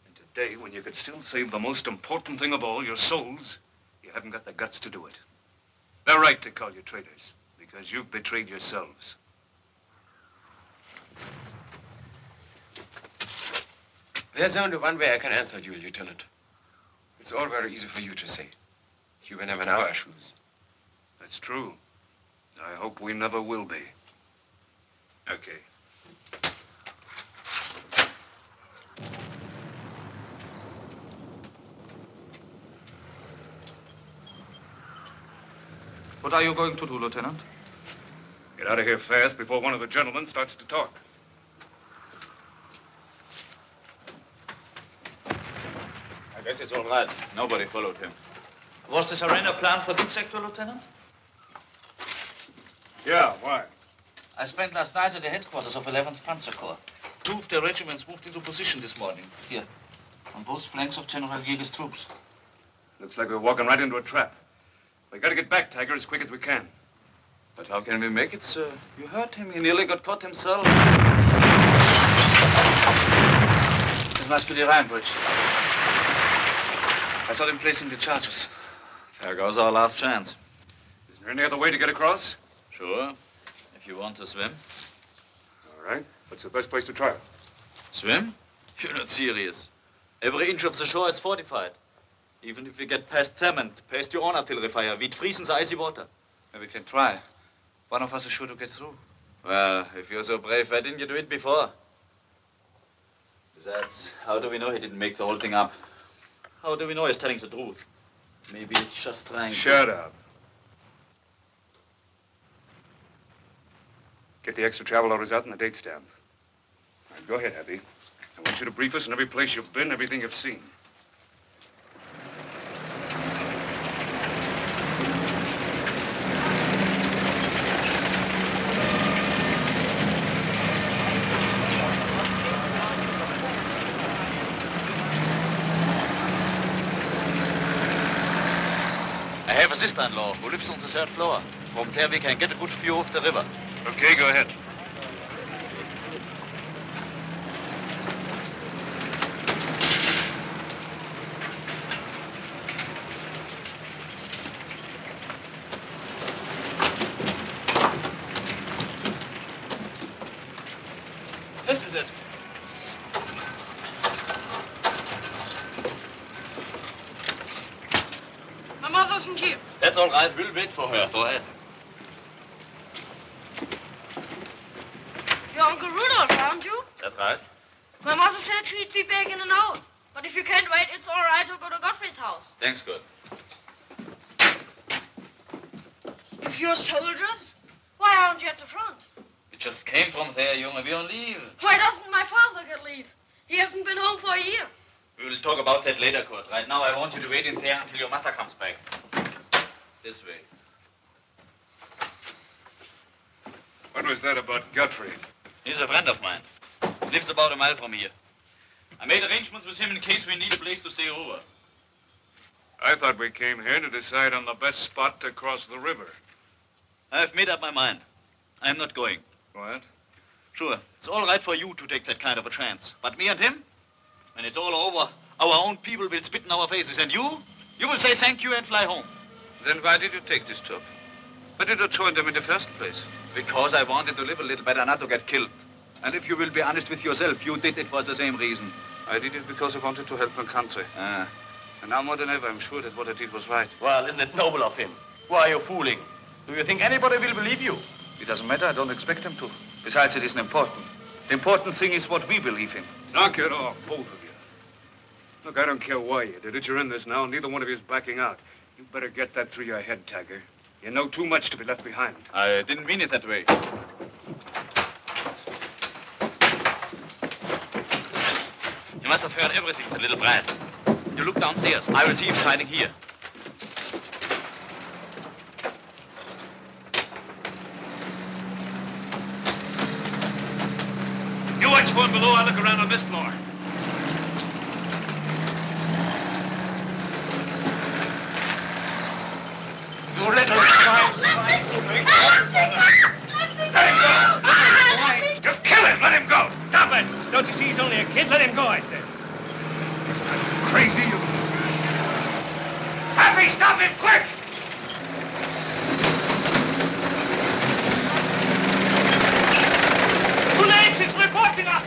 And today, when you could still save the most important thing of all, your souls, you haven't got the guts to do it. They're right to call you traitors, because you've betrayed yourselves. There's only one way I can answer you, Lieutenant. It's all very easy for you to say. You were never in our shoes. That's true. I hope we never will be. Okay. What are you going to do, Lieutenant? Get out of here fast before one of the gentlemen starts to talk. I guess it's all right. Nobody followed him. Was the surrender planned for this sector, Lieutenant? Yeah, why? I spent last night at the headquarters of 11th Panzer Corps. 2 of the regiments moved into position this morning, here, on both flanks of General Yeager's troops. Looks like we're walking right into a trap. We gotta get back, Tiger, as quick as we can. But how can we make it, sir? You heard him. He nearly got caught himself. It must be the Rhine Bridge. I saw them placing the charges. There goes our last chance. Is there any other way to get across? Sure. If you want to swim. All right. What's the best place to try it? Swim? You're not serious. Every inch of the shore is fortified. Even if we get past them and past your own artillery fire, we'd freeze in the icy water. We can try. One of us is sure to get through. Well, if you're so brave, why didn't you do it before? Besides, how do we know he didn't make the whole thing up? How do we know he's telling the truth? Maybe he's just trying to... Shut up. Get the extra travel orders out and the date stamp. All right, go ahead, Abby. I want you to brief us on every place you've been, everything you've seen. sister-in-law who lives on the 3rd floor. From there we can get a good view of the river. Okay, go ahead. This is it. My mother isn't here. That's all right. We'll wait for her. Go ahead. You're Uncle Rudolph, aren't you? That's right. My mother said she'd be back in an hour. But if you can't wait, it's all right to go to Gottfried's house. Thanks, good. If you're soldiers, why aren't you at the front? We just came from there, Junge. We're on leave. Why doesn't my father get leave? He hasn't been home for a year. We will talk about that later, Kurt. Right now, I want you to wait in there until your mother comes back. This way. What was that about Gottfried? He's a friend of mine. Lives about a mile from here. I made arrangements with him in case we need a place to stay over. I thought we came here to decide on the best spot to cross the river. I've made up my mind. I'm not going. What? Sure, it's all right for you to take that kind of a chance. But me and him, when it's all over, our own people will spit in our faces. And you will say thank you and fly home. Then why did you take this job? Why did you join them in the first place? Because I wanted to live a little better, not to get killed. And if you will be honest with yourself, you did it for the same reason. I did it because I wanted to help my country. Ah. And now more than ever, I'm sure that what I did was right. Well, isn't it noble of him? Who are you fooling? Do you think anybody will believe you? It doesn't matter. I don't expect them to. Besides, it isn't important. The important thing is what we believe in. Knock it off, both of you. Look, I don't care why you did it. You're in this now. Neither one of you is backing out. You better get that through your head, Tiger. You know too much to be left behind. I didn't mean it that way. You must have heard everything, the little brat. You look downstairs. I will see if he's hiding here. You watch for him below. I'll look around on this floor. You little swine. Let him go! Just kill him! Let him go! Stop it! Don't you see he's only a kid? Let him go, I said. Crazy, you. Happy, stop him, quick! Police is reporting us!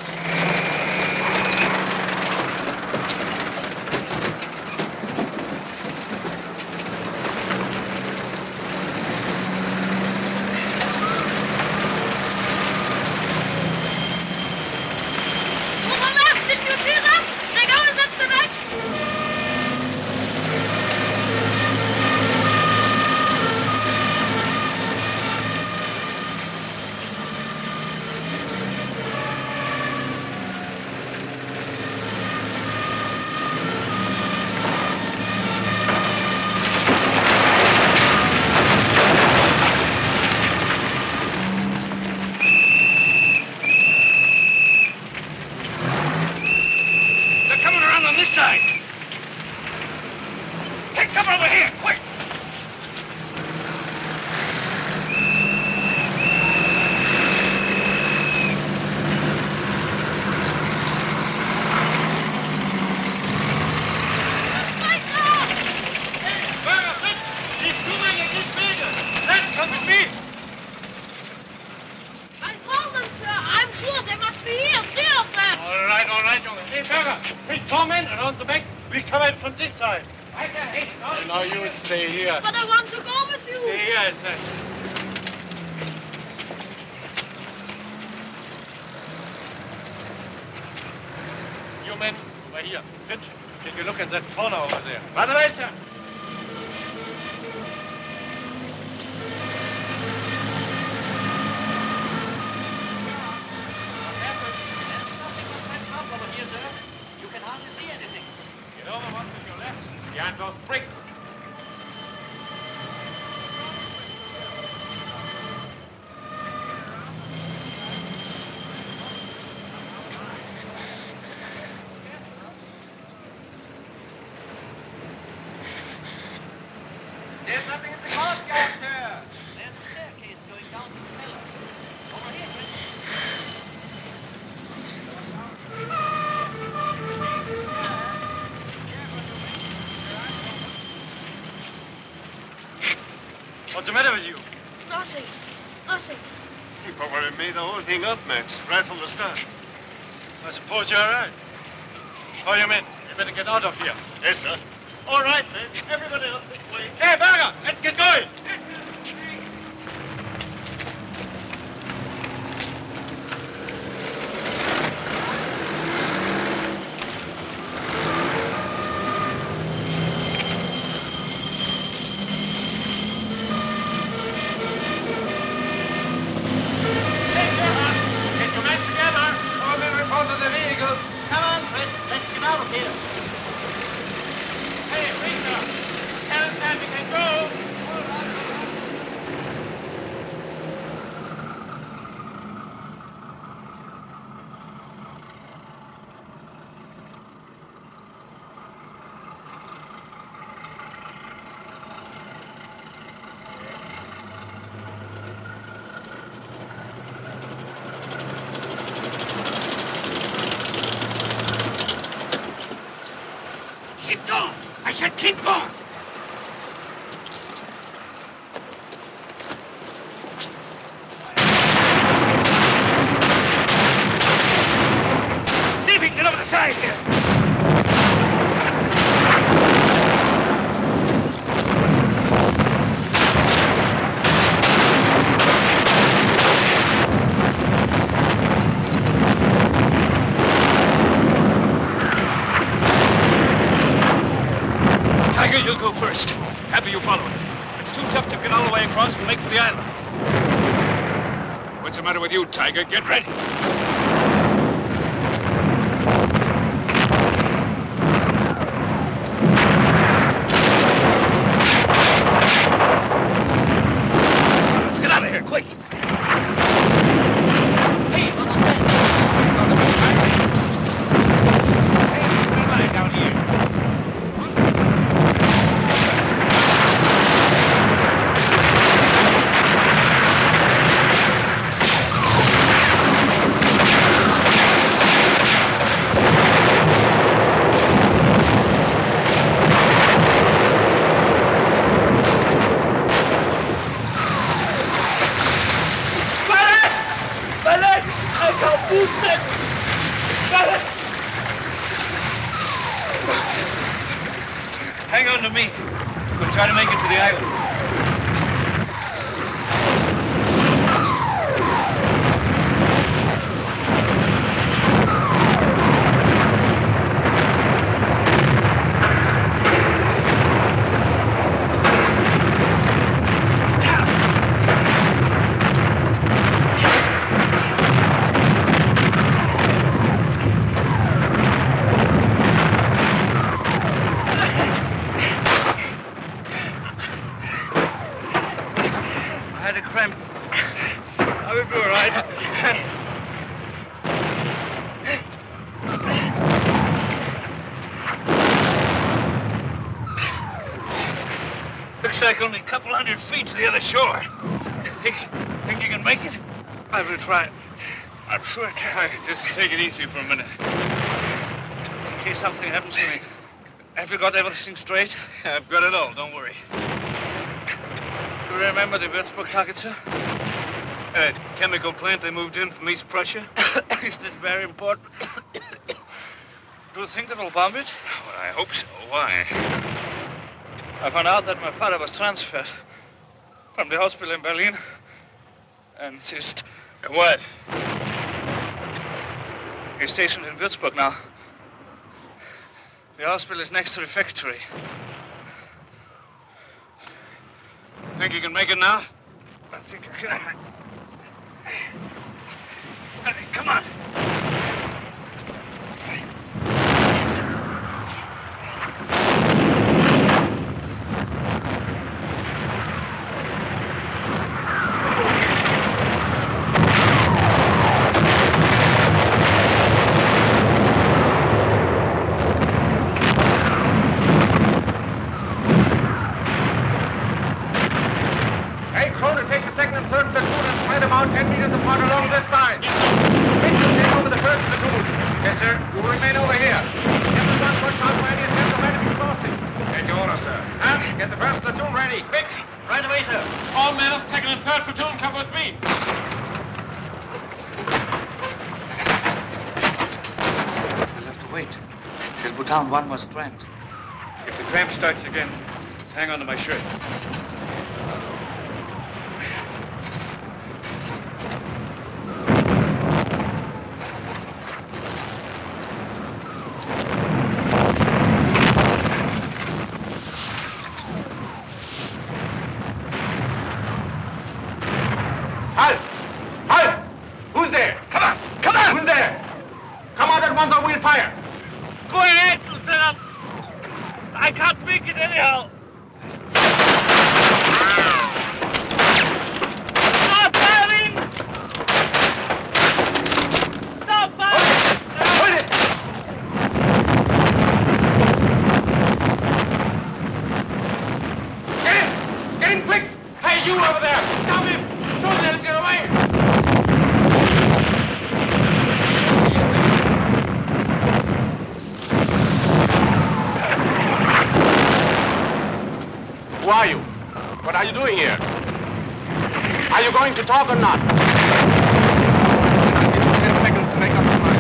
No, you stay here. But I want to go with you. Stay here, I said. You men, over here. Fitch, take a look at that corner over there. Right away, sir. You can hardly see anything. Get over one to your left, behind those bricks. Usher. You probably made the whole thing up, Max, right from the start. I suppose you're right. All you men, you better get out of here. Yes, sir. All right, then. Everybody up this way. Hey, Berger, let's get going. Keep going! I said keep going! See if we can get over the side here. Tiger, you'll go first. Happy you follow. It's too tough to get all the way across and make for the island. What's the matter with you, Tiger? Get ready. Let's get out of here, quick. Hey, what was that? I saw somebody hiding. Hey, there's a red line down here. Hang on to me. We'll try to make it to the island. I will be all right. Looks like only a couple hundred feet to the other shore. Think you can make it? I will try. I'm sure I can. Just take it easy for a minute. In case something happens to me. Have you got everything straight? I've got it all, don't worry. Do you remember the Würzburg target, sir? That chemical plant they moved in from East Prussia? Is that very important? Do you think they will bomb it? Well, I hope so. Why? I found out that my father was transferred from the hospital in Berlin and just... What? He's stationed in Würzburg now. The hospital is next to the factory. Think you can make it now? I think I can. Come on. Hey, Kroner, take the second and third platoon and spread them out 10 meters apart along this side. Schmidt will take over the first platoon. Yes, sir. You will remain over here. Everyone watch out for any attempt of enemy crossing. Get your order, sir. And get the first platoon ready, quick. Right away, sir. All men of 2nd and 3rd platoon come with me. We'll have to wait till Bhutan 1 was cramped. If the cramp starts again, hang on to my shirt. Halt! Halt! Who's there? Come on! Come on! Who's there? Come out at once or we'll fire. Go ahead, Lieutenant. I can't make it anyhow. Stop firing! Stop firing! Hold it! Get him! Get him quick! Hey, you over there! Stop him! Don't let him get away! Who are you? What are you doing here? Are you going to talk or not? Give you 10 seconds to make up your mind.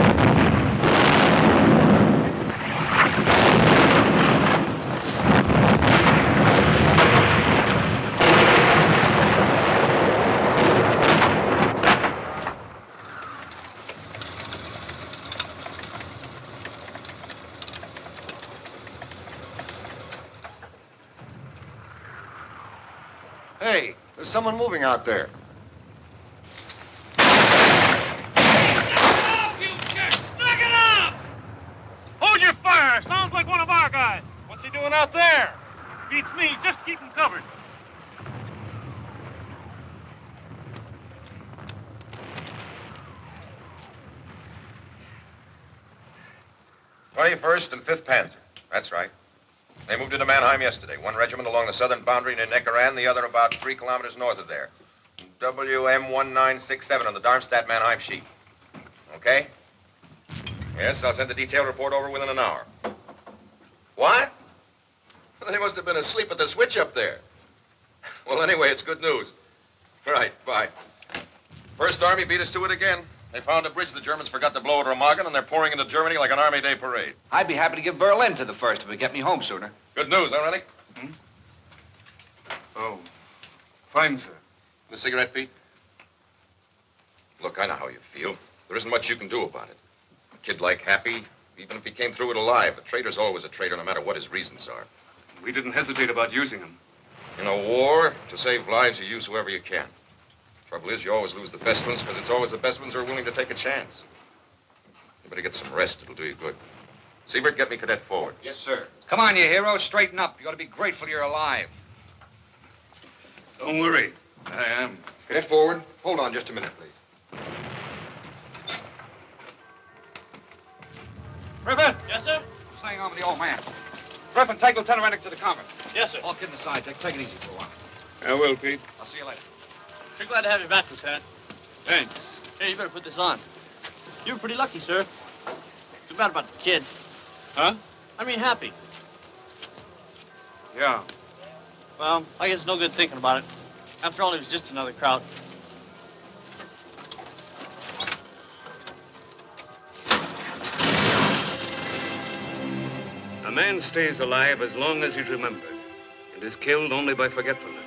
Hey, there's someone moving out there. Off, you jerks! Knock it off! Hold your fire! Sounds like one of our guys. What's he doing out there? Beats me. Just keep him covered. 21st and 5th Panzer. That's right. They moved into Mannheim yesterday. One regiment along the southern boundary near Neckaran, the other about 3 kilometers north of there. WM1967 on the Darmstadt-Mannheim sheet. Okay? Yes, I'll send the detailed report over within an hour. What? They must have been asleep at the switch up there. Well, anyway, it's good news. Right, bye. First Army beat us to it again. They found a bridge the Germans forgot to blow at Remagen, and they're pouring into Germany like an Army Day parade. I'd be happy to give Berlin to the 1st if it would get me home sooner. Good news, huh, Rennie? Oh, fine, sir. The cigarette, Pete? Look, I know how you feel. There isn't much you can do about it. A kid like Happy, even if he came through it alive, a traitor's always a traitor no matter what his reasons are. We didn't hesitate about using him. In a war, to save lives, you use whoever you can. Trouble is, you always lose the best ones because it's always the best ones who are willing to take a chance. You better get some rest. It'll do you good. Siebert, get me Cadet forward. Yes, sir. Come on, you heroes, straighten up. You ought to be grateful you're alive. Don't worry. I am. Cadet forward. Hold on just a minute, please. Griffin! Yes, sir? Staying on with the old man. Griffin, take Lieutenant Rennick to the convent. Yes, sir. All kidding aside, take it easy for a while. I will, Pete. I'll see you later. Sure glad to have you back, Lieutenant. Thanks. Hey, you better put this on. You were pretty lucky, sir. Too bad about the kid. Huh? I mean, Happy. Yeah. Well, I guess it's no good thinking about it. After all, he was just another Kraut. A man stays alive as long as he's remembered and is killed only by forgetfulness.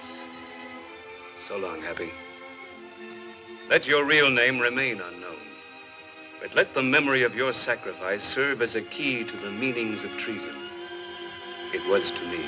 So long, Happy. Let your real name remain unknown, but let the memory of your sacrifice serve as a key to the meanings of treason. It was to me.